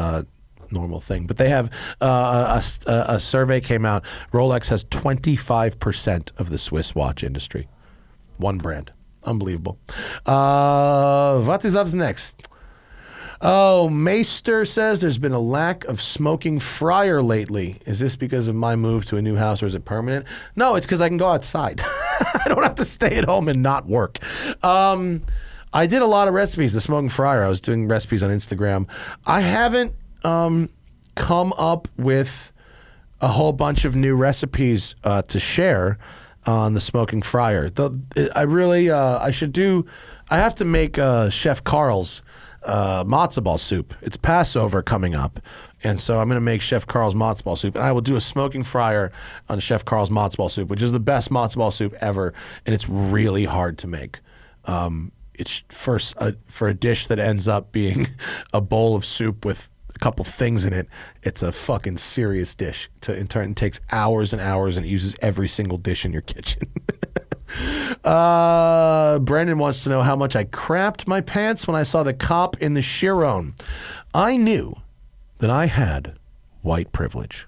Speaker 1: normal thing. But they have a survey came out. Rolex has 25% of the Swiss watch industry. One brand. Unbelievable. What is up next? Oh, Meister says there's been a lack of smoking fryer lately. Is this because of my move to a new house, or is it permanent? No, it's because I can go outside. I don't have to stay at home and not work. I did a lot of recipes, the smoking fryer. I was doing recipes on Instagram. I haven't come up with a whole bunch of new recipes to share on the smoking fryer. I have to make Chef Carl's matzo ball soup. It's Passover coming up, and so I'm going to make Chef Carl's matzo ball soup, and I will do a smoking fryer on Chef Carl's matzo ball soup, which is the best matzo ball soup ever, and it's really hard to make. It's for a dish that ends up being a bowl of soup with a couple things in it. It's a fucking serious dish. In turn, it takes hours and hours, and it uses every single dish in your kitchen. Brandon wants to know how much I crapped my pants when I saw the cop in the Chiron. I knew that I had white privilege.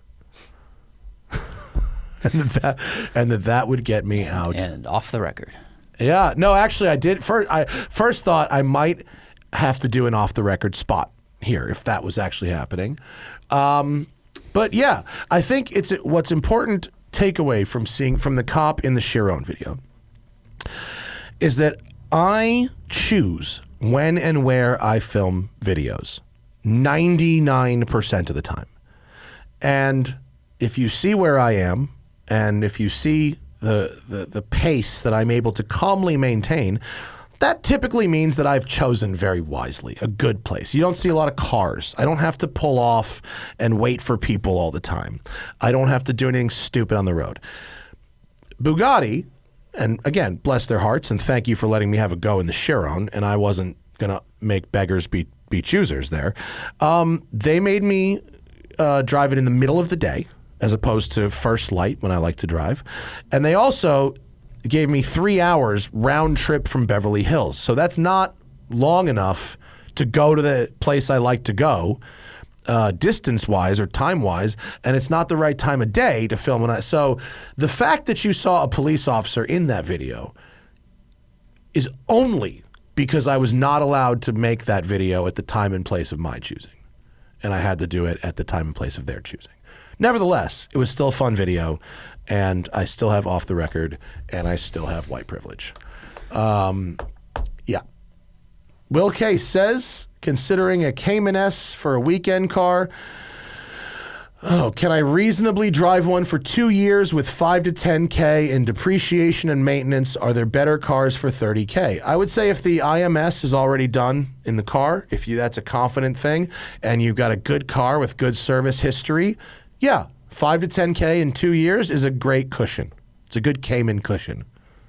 Speaker 1: and that would get me out.
Speaker 2: And off the record.
Speaker 1: Yeah. No, actually I did. First thought I might have to do an off the record spot here if that was actually happening. But yeah, I think what's important takeaway from the cop in the Chiron video is that I choose when and where I film videos 99% of the time. And if you see where I am, and if you see the pace that I'm able to calmly maintain, that typically means that I've chosen very wisely, a good place. You don't see a lot of cars. I don't have to pull off and wait for people all the time. I don't have to do anything stupid on the road. Bugatti, and again, bless their hearts, and thank you for letting me have a go in the Chiron, and I wasn't going to make beggars be choosers there. They made me drive it in the middle of the day as opposed to first light when I like to drive. And they also gave me 3 hours round trip from Beverly Hills. So that's not long enough to go to the place I like to go, distance-wise or time-wise, and it's not the right time of day to film. So the fact that you saw a police officer in that video is only because I was not allowed to make that video at the time and place of my choosing. And I had to do it at the time and place of their choosing. Nevertheless, it was still a fun video, and I still have off the record, and I still have white privilege. Yeah. Will K says, considering a Cayman S for a weekend car, can I reasonably drive one for 2 years with 5 to 10K in depreciation and maintenance? Are there better cars for 30K? I would say if the IMS is already done in the car, that's a confident thing, and you've got a good car with good service history, yeah, 5 to 10K in 2 years is a great cushion. It's a good Cayman cushion,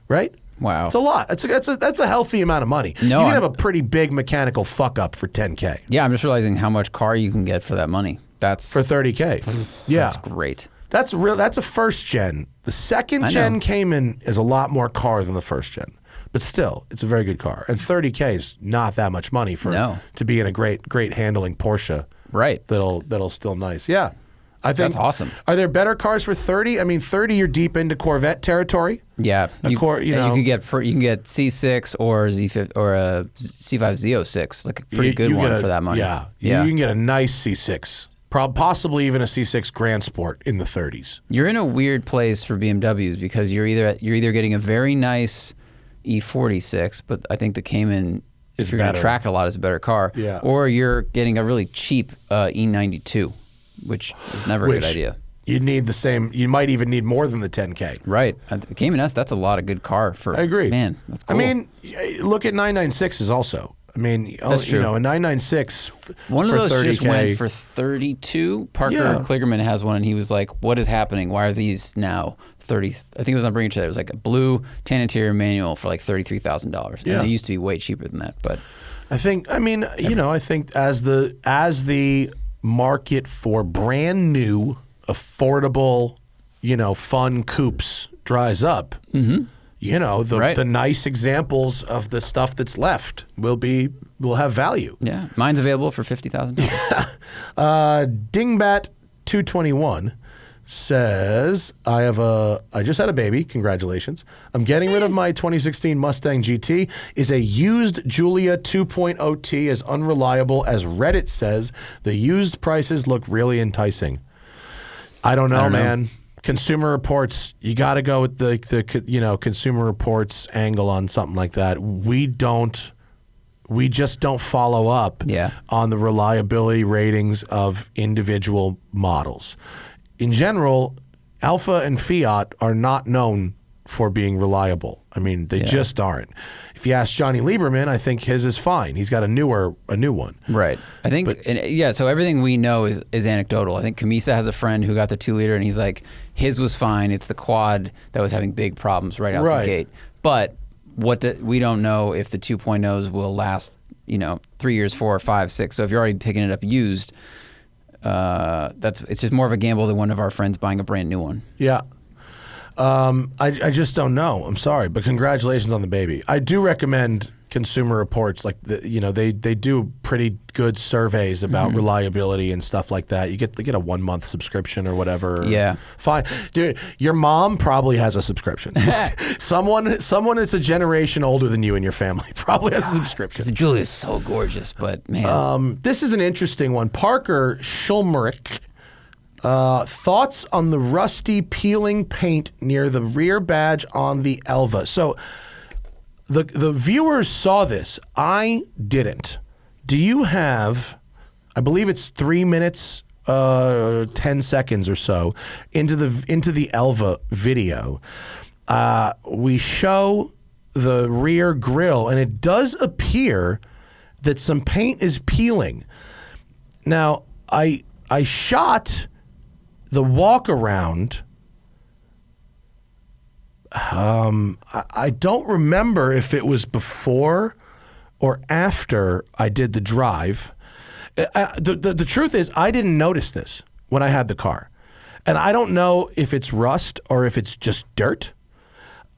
Speaker 1: right?
Speaker 2: Wow.
Speaker 1: It's a lot. That's a healthy amount of money. No, you can have a pretty big mechanical fuck up for 10K.
Speaker 2: Yeah, I'm just realizing how much car you can get for that money. That's
Speaker 1: for 30K. Yeah.
Speaker 2: That's great.
Speaker 1: That's a first gen. The second gen Cayman is a lot more car than the first gen. But still, it's a very good car. And 30K is not that much money to be in a great handling Porsche.
Speaker 2: Right.
Speaker 1: That'll still nice. Yeah. I think
Speaker 2: that's awesome.
Speaker 1: Are there better cars for 30? I mean, 30, you're deep into Corvette territory.
Speaker 2: Yeah, you can get C6 or Z5 or a C5 Z06, like a pretty good one for that money.
Speaker 1: Yeah, you can get a nice C6 Possibly even a C6 Grand Sport in the 30s.
Speaker 2: You're in a weird place for BMWs because you're either getting a very nice E46, but I think the Cayman, if you're going to track a lot, is a better car.
Speaker 1: Yeah.
Speaker 2: Or you're getting a really cheap E92, which is never a good idea.
Speaker 1: You need the same. You might even need more than the 10K.
Speaker 2: Right. The Cayman S, that's a lot of good car for.
Speaker 1: I agree.
Speaker 2: Man, that's cool.
Speaker 1: I mean, look at 996s also. I mean,
Speaker 2: that's true.
Speaker 1: A 996
Speaker 2: one
Speaker 1: for
Speaker 2: of those
Speaker 1: 30K.
Speaker 2: Just went for 32. Parker Kligerman has one, and he was like, "What is happening? Why are these now 30?" I think it was on Bring It To That. It was like a blue tan interior manual for like $33,000.
Speaker 1: Yeah,
Speaker 2: and they used to be way cheaper than that. But
Speaker 1: I think as the market for brand new, affordable, fun coupes dries up. Mm-hmm. The nice examples of the stuff that's left will have value.
Speaker 2: Yeah, mine's available for $50,000.
Speaker 1: Dingbat 221 says, I just had a baby. Congratulations. I'm getting rid of my 2016 Mustang GT. Is a used Giulia 2.0 T as unreliable as Reddit says? The used prices look really enticing. I don't know, man. Consumer Reports, you got to go with the Consumer Reports angle on something like that. We just don't follow up on the reliability ratings of individual models. In general, Alfa and Fiat are not known for being reliable. I mean, they just aren't. If you ask Johnny Lieberman, I think his is fine. He's got a new one.
Speaker 2: Right. I think, so everything we know is anecdotal. I think Camisa has a friend who got the 2-liter, and he's like, his was fine. It's the quad that was having big problems right out the gate. But we don't know if the 2.0s will last, 3 years, 4, 5, 6. So if you're already picking it up used, it's just more of a gamble than one of our friends buying a brand new one.
Speaker 1: Yeah. I just don't know. I'm sorry, but congratulations on the baby. I do recommend Consumer Reports. Like they do pretty good surveys about reliability and stuff like that. You get a 1-month subscription or whatever.
Speaker 2: Yeah,
Speaker 1: fine, dude. Your mom probably has a subscription. someone that's a generation older than you in your family probably has a subscription.
Speaker 2: Because Julia's so gorgeous, but man,
Speaker 1: this is an interesting one. Parker Schulmerich. Thoughts on the rusty peeling paint near the rear badge on the Elva. So the viewers saw this. I didn't. Do you have, I believe it's 3 minutes, 10 seconds or so into the Elva video. We show the rear grille, and it does appear that some paint is peeling. Now, I shot the walk around. I don't remember if it was before or after I did the drive. The truth is, I didn't notice this when I had the car. And I don't know if it's rust or if it's just dirt.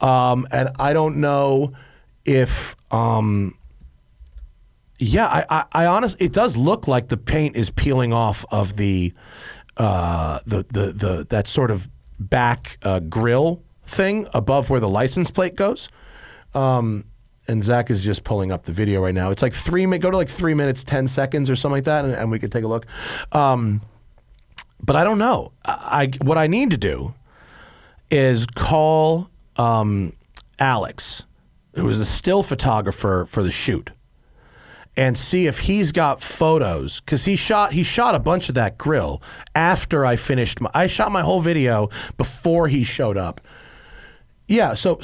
Speaker 1: And I don't know if, I honestly, it does look like the paint is peeling off of the that sort of back grill thing above where the license plate goes. And Zach is just pulling up the video right now. It's like go to like 3 minutes, 10 seconds or something like that, and we could take a look. But I don't know. What I need to do is call Alex, who is a still photographer for the shoot, and see if he's got photos, because he shot a bunch of that grill after I finished. I shot my whole video before he showed up. Yeah, so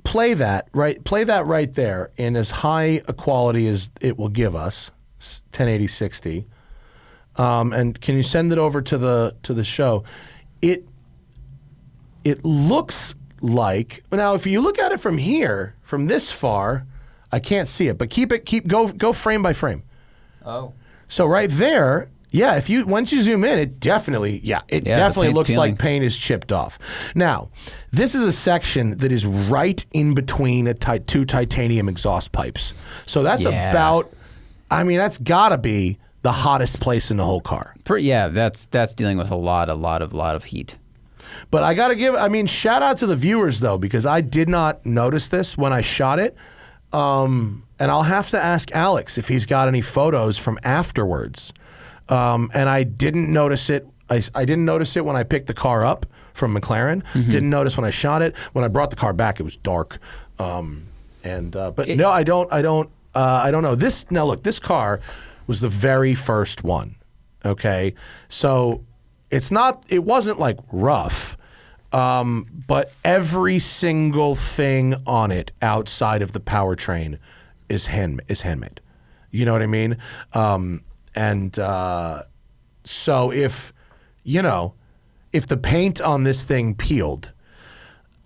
Speaker 1: play that right there in as high a quality as it will give us, 1080-60. And can you send it over to the show? It looks like, now if you look at it from here, from this far, I can't see it, but go frame by frame. Oh. So right there, yeah, once you zoom in, it definitely looks peeling. Like paint is chipped off. Now, this is a section that is right in between two titanium exhaust pipes. So that's that's gotta be the hottest place in the whole car.
Speaker 2: That's dealing with a lot of heat.
Speaker 1: But I gotta shout out to the viewers though, because I did not notice this when I shot it. And I'll have to ask Alex if he's got any photos from afterwards. and I didn't notice it. I didn't notice it when I picked the car up from McLaren. Didn't notice when I shot it. When I brought the car back, it was dark. No, I don't know. This car was the very first one. Okay, so it wasn't like rough, but every single thing on it outside of the powertrain is handmade. You know what I mean? So if the paint on this thing peeled,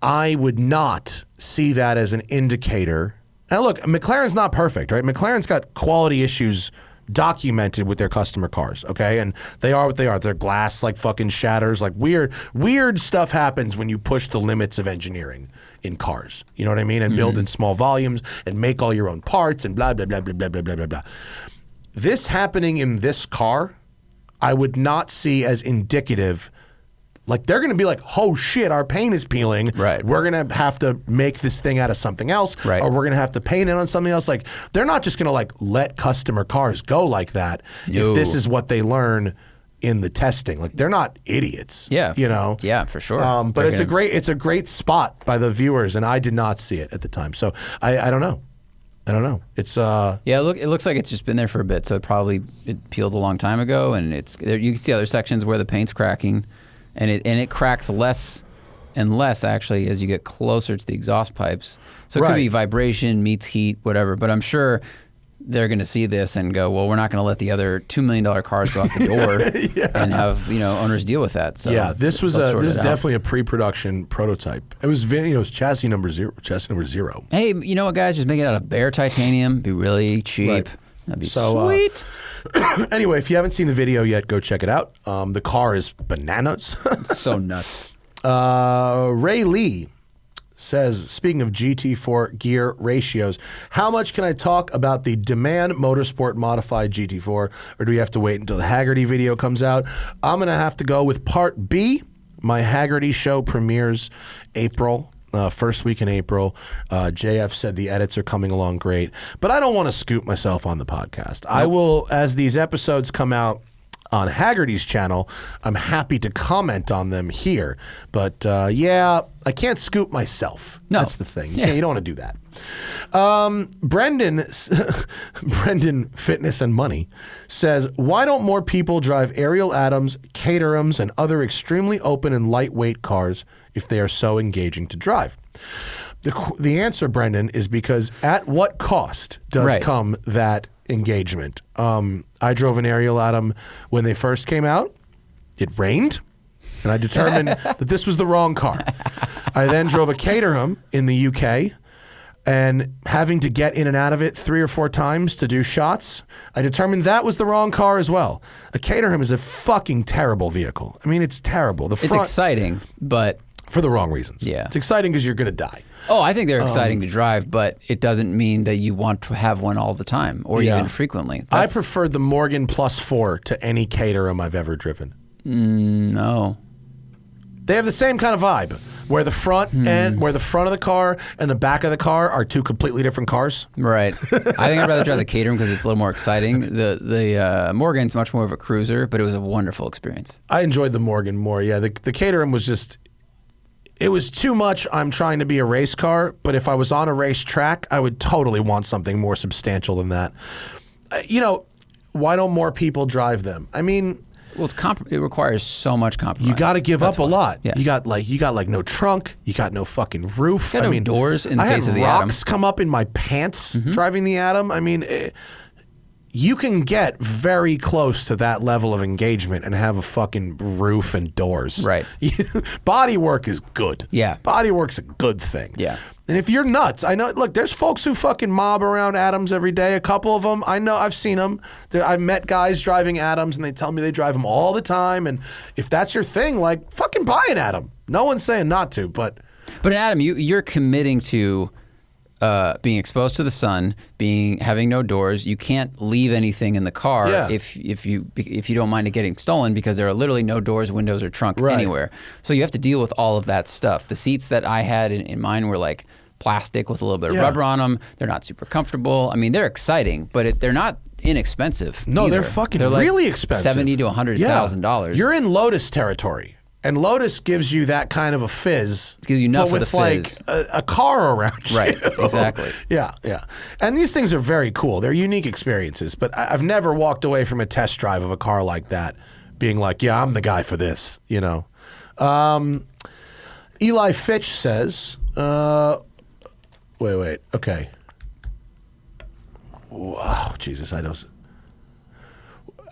Speaker 1: I would not see that as an indicator. Now look, McLaren's not perfect, right? McLaren's got quality issues documented with their customer cars, okay? And they are what they are. Their glass like fucking shatters, like weird stuff happens when you push the limits of engineering in cars. You know what I mean? And build in small volumes and make all your own parts and blah, blah, blah, blah, blah, blah, blah, blah, blah. This happening in this car, I would not see as indicative. Like, they're going to be like, oh shit, our paint is peeling.
Speaker 2: Right.
Speaker 1: We're going to have to make this thing out of something else.
Speaker 2: Right.
Speaker 1: Or we're going to have to paint it on something else. Like, they're not just going to like let customer cars go like that if this is what they learn in the testing. Like, they're not idiots.
Speaker 2: Yeah.
Speaker 1: You know?
Speaker 2: Yeah, for sure.
Speaker 1: But it's a great spot by the viewers, and I did not see it at the time. So I don't know. I don't know. It's
Speaker 2: it looks like it's just been there for a bit. So it peeled a long time ago, and you can see other sections where the paint's cracking. And it cracks less and less, actually, as you get closer to the exhaust pipes. So it could be vibration meets heat, whatever. But I'm sure they're going to see this and go, well, we're not going to let the other $2 million cars go out the door and have owners deal with that. So
Speaker 1: yeah, this is definitely a pre-production prototype. It was chassis number zero.
Speaker 2: Hey, you know what, guys? Just make it out of bare titanium. Be really cheap.
Speaker 1: Right.
Speaker 2: That'd be sweet.
Speaker 1: Anyway, if you haven't seen the video yet, go check it out. The car is bananas.
Speaker 2: It's so nuts.
Speaker 1: Ray Lee says, speaking of GT4 gear ratios, how much can I talk about the Demand Motorsport modified GT4, or do we have to wait until the Haggerty video comes out? I'm going to have to go with part B. My Haggerty show premieres April. First week in April. JF said the edits are coming along great, but I don't want to scoop myself on the podcast. Nope. I will, as these episodes come out on Haggerty's channel, I'm happy to comment on them here. But I can't scoop myself. No. That's the thing. Yeah. You don't want to do that. Brendan Fitness and Money says, why don't more people drive Ariel Adams, Caterhams, and other extremely open and lightweight cars if they are so engaging to drive? The answer, Brendan, is because at what cost does come that engagement? I drove an Ariel Atom when they first came out. It rained, and I determined that this was the wrong car. I then drove a Caterham in the UK, and having to get in and out of it 3 or 4 times to do shots, I determined that was the wrong car as well. A Caterham is a fucking terrible vehicle. I mean, it's terrible.
Speaker 2: It's exciting, but
Speaker 1: for the wrong reasons.
Speaker 2: Yeah.
Speaker 1: It's exciting because you're going to die.
Speaker 2: Oh, I think they're exciting to drive, but it doesn't mean that you want to have one all the time or even frequently.
Speaker 1: I prefer the Morgan Plus 4 to any Caterham I've ever driven.
Speaker 2: No.
Speaker 1: They have the same kind of vibe, where the front of the car and the back of the car are 2 completely different cars.
Speaker 2: Right. I think I'd rather drive the Caterham because it's a little more exciting. The Morgan's much more of a cruiser, but it was a wonderful experience.
Speaker 1: I enjoyed the Morgan more. Yeah, the Caterham was just... It was too much. I'm trying to be a race car, but if I was on a race track, I would totally want something more substantial than that. Why don't more people drive them? I mean,
Speaker 2: well, it requires so much compromise.
Speaker 1: You got to give up a lot.
Speaker 2: Yeah.
Speaker 1: You got no trunk. You got no fucking roof.
Speaker 2: You got no doors in the case of the Atom.
Speaker 1: I had rocks come up in my pants driving the Atom. I mean, you can get very close to that level of engagement and have a fucking roof and doors.
Speaker 2: Right.
Speaker 1: Body work is good.
Speaker 2: Yeah.
Speaker 1: Body work's a good thing.
Speaker 2: Yeah.
Speaker 1: And if you're nuts, I know, look, there's folks who fucking mob around Atoms every day. A couple of them, I know, I've seen them. I've met guys driving Atoms and they tell me they drive them all the time. And if that's your thing, like, fucking buy an Atom. No one's saying not to, but
Speaker 2: an Atom, you're committing to being exposed to the sun, having no doors. You can't leave anything in the car if you don't mind it getting stolen, because there are literally no doors, windows, or trunk anywhere. So you have to deal with all of that stuff. The seats that I had in mine were like plastic with a little bit of rubber on them. They're not super comfortable. I mean, they're exciting, but they're not inexpensive.
Speaker 1: No,
Speaker 2: either.
Speaker 1: they're fucking
Speaker 2: they're like
Speaker 1: really expensive.
Speaker 2: $70,000 to $100,000.
Speaker 1: You're in Lotus territory. And Lotus gives you that kind of a fizz.
Speaker 2: It gives you enough
Speaker 1: but
Speaker 2: of the
Speaker 1: with
Speaker 2: fizz.
Speaker 1: like a car around you.
Speaker 2: Right, exactly.
Speaker 1: Yeah. And these things are very cool. They're unique experiences. But I've never walked away from a test drive of a car like that being like, yeah, I'm the guy for this, you know. Eli Fitch says, wait. Okay. Wow, Jesus,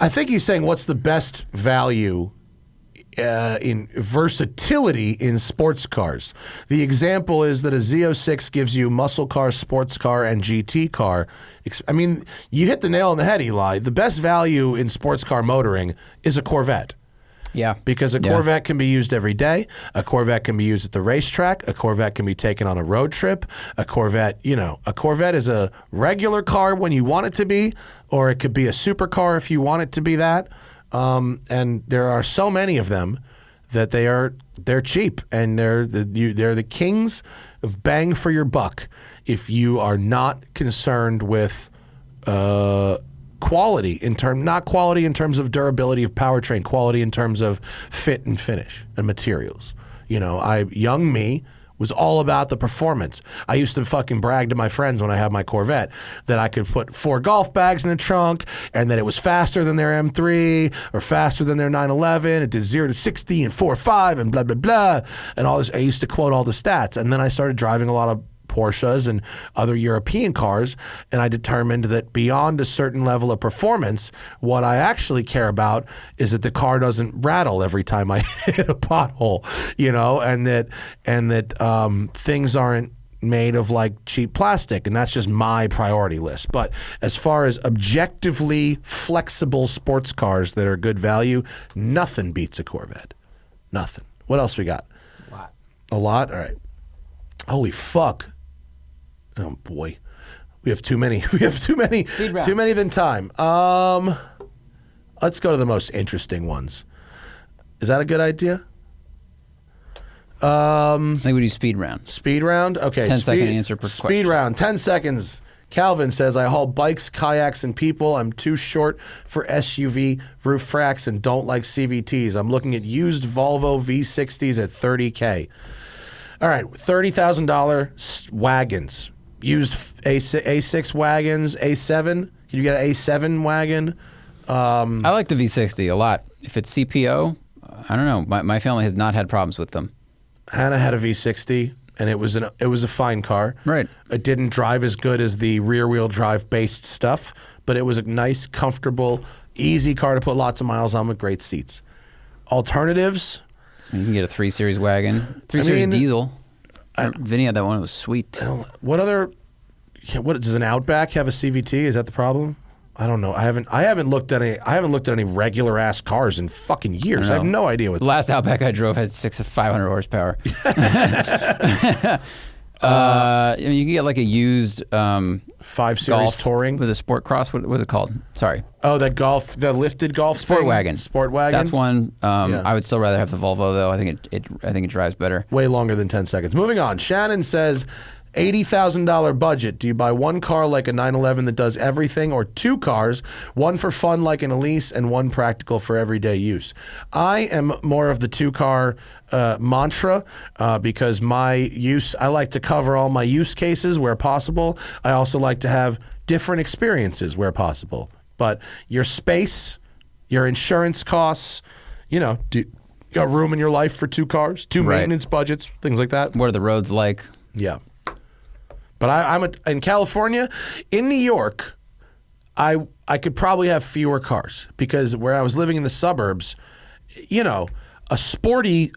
Speaker 1: I think he's saying what's the best value in versatility in sports cars. The example is that a Z06 gives you muscle car, sports car, and GT car. I mean, you hit the nail on the head, Eli. The best value in sports car motoring is a Corvette.
Speaker 2: Yeah.
Speaker 1: Because a Corvette can be used every day. A Corvette can be used at the racetrack. A Corvette can be taken on a road trip. A Corvette is a regular car when you want it to be, or it could be a supercar if you want it to be that. And there are so many of them that they're cheap, and they're the kings of bang for your buck if you are not concerned with quality not quality in terms of durability of powertrain, quality in terms of fit and finish and materials. You know, young me was all about the performance. I used to fucking brag to my friends when I had my Corvette that I could put 4 golf bags in the trunk and that it was faster than their M3 or faster than their 911. It did 0 to 60 in 4.5 and blah, blah, blah. And all this. I used to quote all the stats. And then I started driving a lot of Porsches and other European cars, and I determined that beyond a certain level of performance, what I actually care about is that the car doesn't rattle every time I hit a pothole, you know, and that things aren't made of like cheap plastic, and that's just my priority list. But as far as objectively flexible sports cars that are good value, nothing beats a Corvette. Nothing. What else we got? A lot? All right. Holy fuck. Oh boy, we have too many. We have too many than time. Let's go to the most interesting ones. Is that a good idea?
Speaker 2: I think we do speed round.
Speaker 1: Speed round? Okay.
Speaker 2: 10-second answer per question.
Speaker 1: Speed round, 10 seconds. Calvin says, I haul bikes, kayaks, and people. I'm too short for SUV roof racks and don't like CVTs. I'm looking at used Volvo V60s at $30K. All right, $30,000 wagons. Used A6 wagons, A7. Can you get an A7 wagon?
Speaker 2: I like the V60 a lot. If it's CPO, I don't know. My family has not had problems with them.
Speaker 1: Hannah had a V60, and it was a fine car.
Speaker 2: Right.
Speaker 1: It didn't drive as good as the rear-wheel drive based stuff, but it was a nice, comfortable, easy car to put lots of miles on with great seats. Alternatives.
Speaker 2: You can get a 3 Series wagon, 3 Series diesel. Vinny had that one. It was sweet.
Speaker 1: What does an Outback have a CVT? Is that the problem? I don't know. I haven't looked at any regular ass cars in fucking years. I have no idea what.
Speaker 2: The last Outback I drove had 500 horsepower. You can get like a used
Speaker 1: 5 Series
Speaker 2: Golf
Speaker 1: touring
Speaker 2: with a sport cross. What was it called? Sorry.
Speaker 1: Oh, the lifted golf
Speaker 2: Sport
Speaker 1: thing?
Speaker 2: wagon.
Speaker 1: Sport wagon.
Speaker 2: That's one. I would still rather have the Volvo though. I think it drives better.
Speaker 1: Way longer than 10 seconds. Moving on. Shannon says, $80,000 budget. Do you buy one car like a 911 that does everything, or 2 cars, one for fun like an Elise and one practical for everyday use? I am more of the 2-car mantra because I like to cover all my use cases where possible. I also like to have different experiences where possible. But your space, your insurance costs, you got room in your life for 2 cars, 2 maintenance budgets, things like that.
Speaker 2: What are the roads like?
Speaker 1: Yeah. But I'm in California. In New York, I could probably have fewer cars because where I was living in the suburbs, a sporty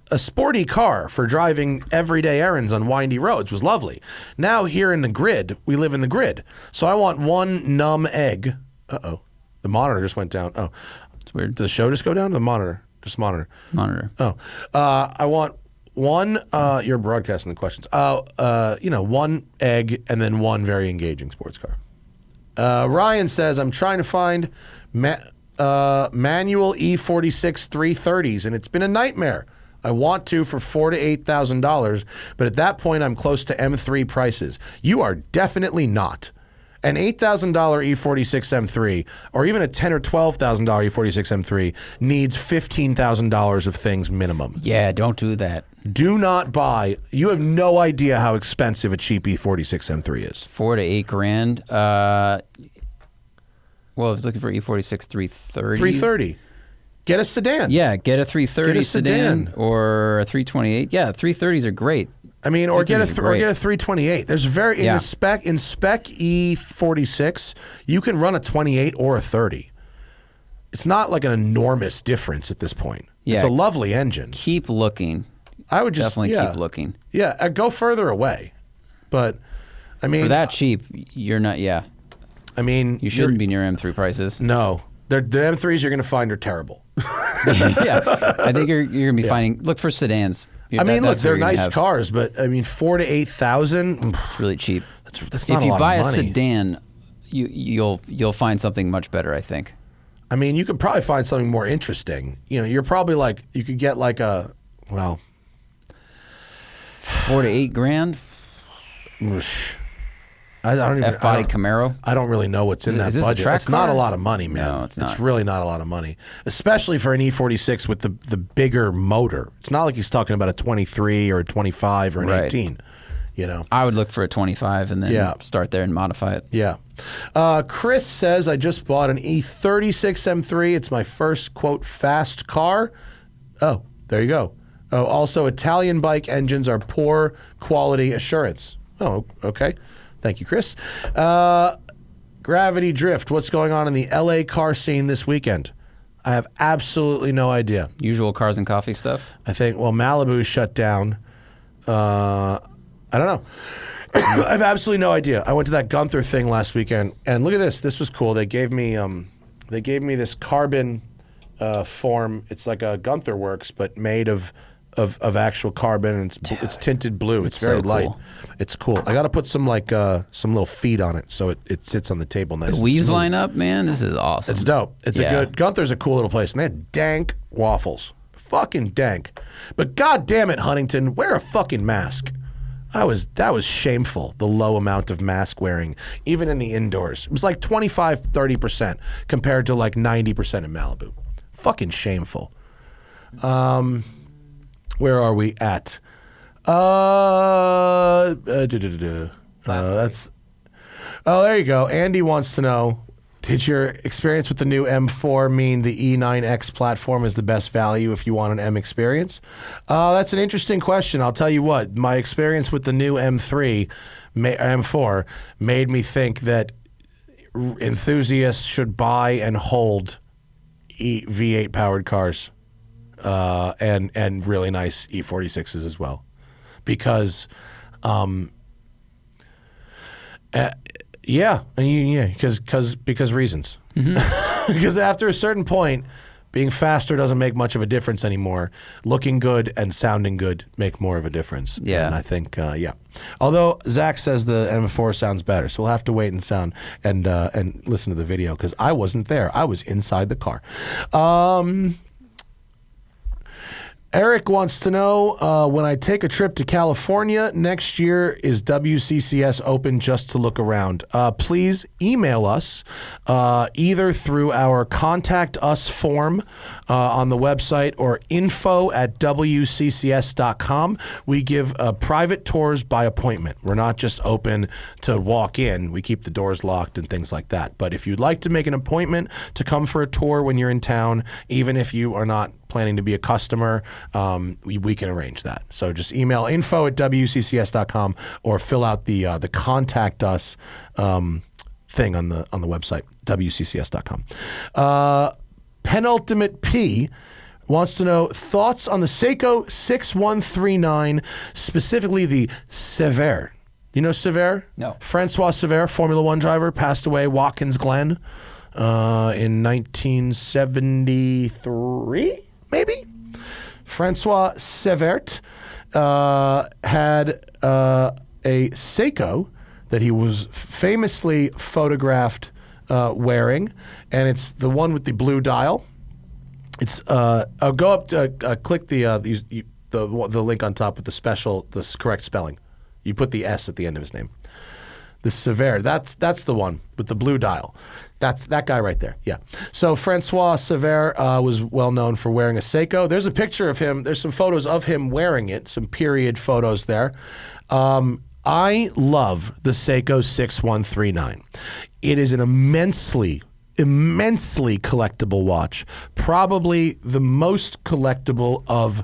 Speaker 1: car for driving everyday errands on windy roads was lovely. Now here in the grid, we live in the grid. So I want one numb egg. Uh-oh. The monitor just went down. Oh.
Speaker 2: It's weird.
Speaker 1: Did the show just go down? The monitor. Just monitor.
Speaker 2: Monitor.
Speaker 1: Oh. I want one, you're broadcasting the questions. One egg and then one very engaging sports car. Ryan says, I'm trying to find manual E46 330s, and it's been a nightmare. I want to for $4,000 to $8,000, but at that point, I'm close to M3 prices. You are definitely not. An $8,000 E46 M3 or even a $10,000 or $12,000 E46 M3 needs $15,000 of things minimum.
Speaker 2: Yeah, don't do that.
Speaker 1: Do not buy. You have no idea how expensive a cheap E46 M3 is.
Speaker 2: $4,000 to $8,000. Well, I was looking for E46 330.
Speaker 1: 330. Get a sedan.
Speaker 2: Yeah, get a 330 sedan or a 328. Yeah, 330s are great.
Speaker 1: I mean, or get a 328. There's in spec E46, you can run a 28 or a 30. It's not like an enormous difference at this point. Yeah, it's a lovely engine.
Speaker 2: Keep looking.
Speaker 1: I would just
Speaker 2: definitely keep looking.
Speaker 1: Yeah, go further away. But I mean,
Speaker 2: for that cheap, you're not. Yeah.
Speaker 1: I mean,
Speaker 2: you shouldn't be near M3 prices.
Speaker 1: No, the M3s you're going to find are terrible.
Speaker 2: Yeah, I think you're going to be finding. Look for sedans.
Speaker 1: I mean, look, they're nice cars, but I mean, $4,000 to $8,000.
Speaker 2: It's really cheap.
Speaker 1: That's not a lot of money. If you buy a sedan,
Speaker 2: you'll find something much better, I think.
Speaker 1: I mean, you could probably find something more interesting. You know, you're probably like you could get like a $4,000
Speaker 2: to $8,000.
Speaker 1: I don't even
Speaker 2: F-body Camaro.
Speaker 1: I don't really know what's in that budget. It's not a lot of money, man.
Speaker 2: No, it's not.
Speaker 1: It's really not a lot of money, especially for an E46 with the bigger motor. It's not like he's talking about a 23 or a 25 or an 18. You know,
Speaker 2: I would look for a 25 and then start there and modify it.
Speaker 1: Yeah. Chris says, I just bought an E36 M3. It's my first, quote, fast car. Oh, there you go. Oh, also, Italian bike engines are poor quality assurance. Oh, okay. Thank you, Chris. Gravity Drift, what's going on in the LA car scene this weekend? I have absolutely no idea.
Speaker 2: Usual cars and coffee stuff?
Speaker 1: I think, Malibu's shut down. I don't know. I have absolutely no idea. I went to that Gunther thing last weekend, and look at this. This was cool. They gave me this carbon form. It's like a Gunther Works, but made of actual carbon, and it's tinted blue. It's very light. Cool. It's cool. I got to put some little feet on it so it sits on the table nice.
Speaker 2: The weaves line up, man. This is awesome.
Speaker 1: It's dope. It's a good Gunther's a cool little place, and they had dank waffles. Fucking dank. But god damn it, Huntington, wear a fucking mask. That was shameful, the low amount of mask wearing, even in the indoors. It was like 25-30% compared to like 90% in Malibu. Fucking shameful. Where are we at? That's. Oh, there you go. Andy wants to know, did your experience with the new M4 mean the E9X platform is the best value if you want an M experience? That's an interesting question. I'll tell you what, my experience with the new M4 made me think that enthusiasts should buy and hold V8 powered cars. And really nice E46s as well, because, because reasons. Mm-hmm. Because after a certain point, being faster doesn't make much of a difference anymore. Looking good and sounding good make more of a difference.
Speaker 2: Yeah,
Speaker 1: and I think Although Zach says the M4 sounds better, so we'll have to wait and listen to the video because I wasn't there. I was inside the car. Eric wants to know, when I take a trip to California next year, is WCCS open just to look around? Please email us either through our Contact Us form on the website or info@wccs.com. We give private tours by appointment. We're not just open to walk in. We keep the doors locked and things like that. But if you'd like to make an appointment to come for a tour when you're in town, even if you are not planning to be a customer, we can arrange that. So just email info@wccs.com or fill out the Contact Us thing on the website, wccs.com. Penultimate P wants to know thoughts on the Seiko 6139, specifically the Sévère. You know Sévère?
Speaker 2: No.
Speaker 1: Francois Sévère, Formula One driver, passed away, Watkins Glen, in 1973. Maybe? Francois Sévère had a Seiko that he was famously photographed wearing, and it's the one with the blue dial. It's go up to click the link on top with the correct spelling. You put the S at the end of his name. The Sever. That's the one with the blue dial. That's that guy right there. Yeah. So Francois Sever was well known for wearing a Seiko. There's a picture of him. There's some photos of him wearing it. Some period photos there. I love the Seiko 6139. It is an immensely collectible watch. Probably the most collectible of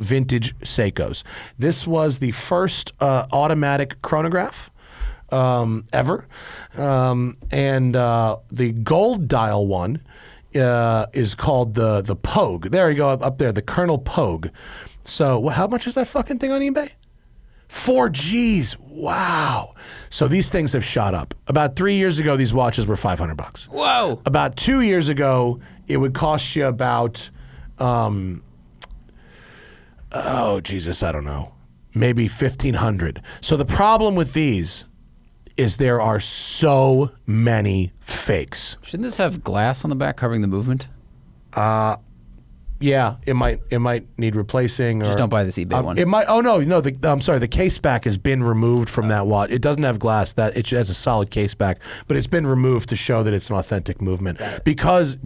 Speaker 1: vintage Seikos. This was the first automatic chronograph ever. And the gold dial one is called the Pogue. There you go, up there, the Colonel Pogue. So how much is that fucking thing on eBay? 4 G's. Wow. So these things have shot up. About 3 years ago, these watches were $500.
Speaker 2: Whoa.
Speaker 1: About 2 years ago, it would cost you about, oh, Jesus, I don't know, maybe $1,500. So the problem with these is there are so many fakes.
Speaker 2: Shouldn't this have glass on the back covering the movement?
Speaker 1: Yeah, it might need replacing.
Speaker 2: Just don't buy this eBay one.
Speaker 1: It might. Oh no, I'm sorry. The case back has been removed from that watch. It doesn't have glass. That it has a solid case back, but it's been removed to show that it's an authentic movement. Because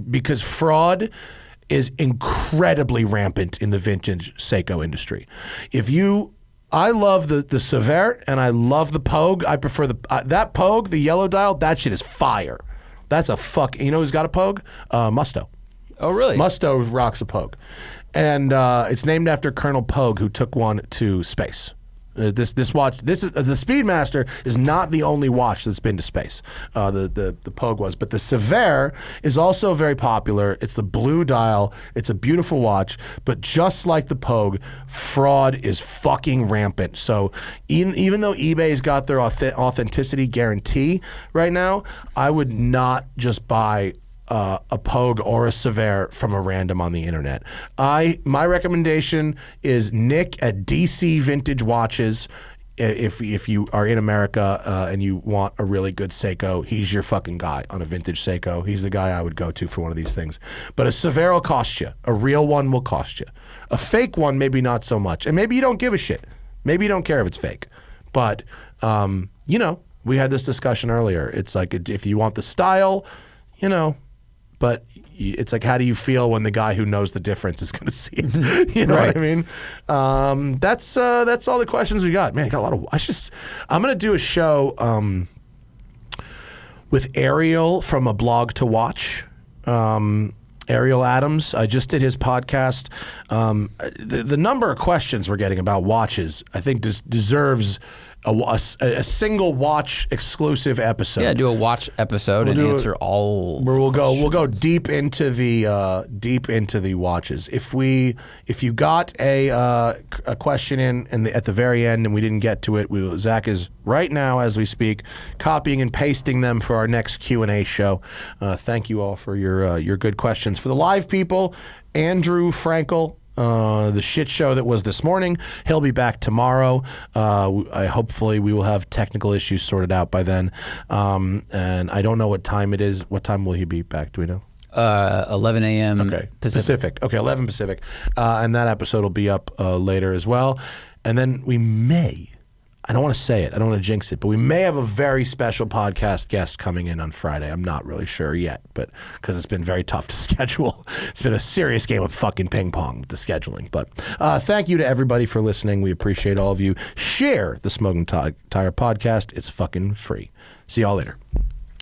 Speaker 1: fraud is incredibly rampant in the vintage Seiko industry. I love the Sever and I love the Pogue. I prefer that Pogue, the yellow dial. That shit is fire. That's a fuck. You know who's got a Pogue? Musto.
Speaker 2: Oh, really?
Speaker 1: Musto rocks a Pogue. And it's named after Colonel Pogue, who took one to space. This watch, the Speedmaster is not the only watch that's been to space. The Pogue was, but the Sever is also very popular. It's the blue dial. It's a beautiful watch, but just like the Pogue, fraud is fucking rampant. So even though eBay's got their authenticity guarantee right now, I would not just buy a Pogue or a Sever from a random on the internet. My recommendation is Nick at DC Vintage Watches. If you are in America and you want a really good Seiko, he's your fucking guy on a vintage Seiko. He's the guy I would go to for one of these things. But a Sever will cost you. A real one will cost you. A fake one, maybe not so much. And maybe you don't give a shit. Maybe you don't care if it's fake. But, we had this discussion earlier. It's like if you want the style, but it's like, how do you feel when the guy who knows the difference is going to see it? You know what I mean? That's all the questions we got. Man, I got a lot of. I'm going to do a show with Ariel from A Blog to Watch. Ariel Adams. I just did his podcast. The number of questions we're getting about watches, I think, deserves a single watch exclusive episode.
Speaker 2: Yeah, do a watch episode and answer all.
Speaker 1: Where we'll go deep into the watches. If you got a question in at the very end and we didn't get to it, Zach is right now as we speak copying and pasting them for our next Q&A show. Thank you all for your good questions. For the live people, Andrew Frankel. The shit show that was this morning. He'll be back tomorrow. Hopefully we will have technical issues sorted out by then. And I don't know what time it is. What time will he be back? Do we know?
Speaker 2: 11 a.m.
Speaker 1: Pacific. Okay, 11 Pacific. And that episode will be up later as well. And then we may, I don't want to say it, I don't want to jinx it, but we may have a very special podcast guest coming in on Friday. I'm not really sure yet, but because it's been very tough to schedule. It's been a serious game of fucking ping pong with the scheduling. But thank you to everybody for listening. We appreciate all of you. Share the Smoking Tire podcast. It's fucking free. See y'all later.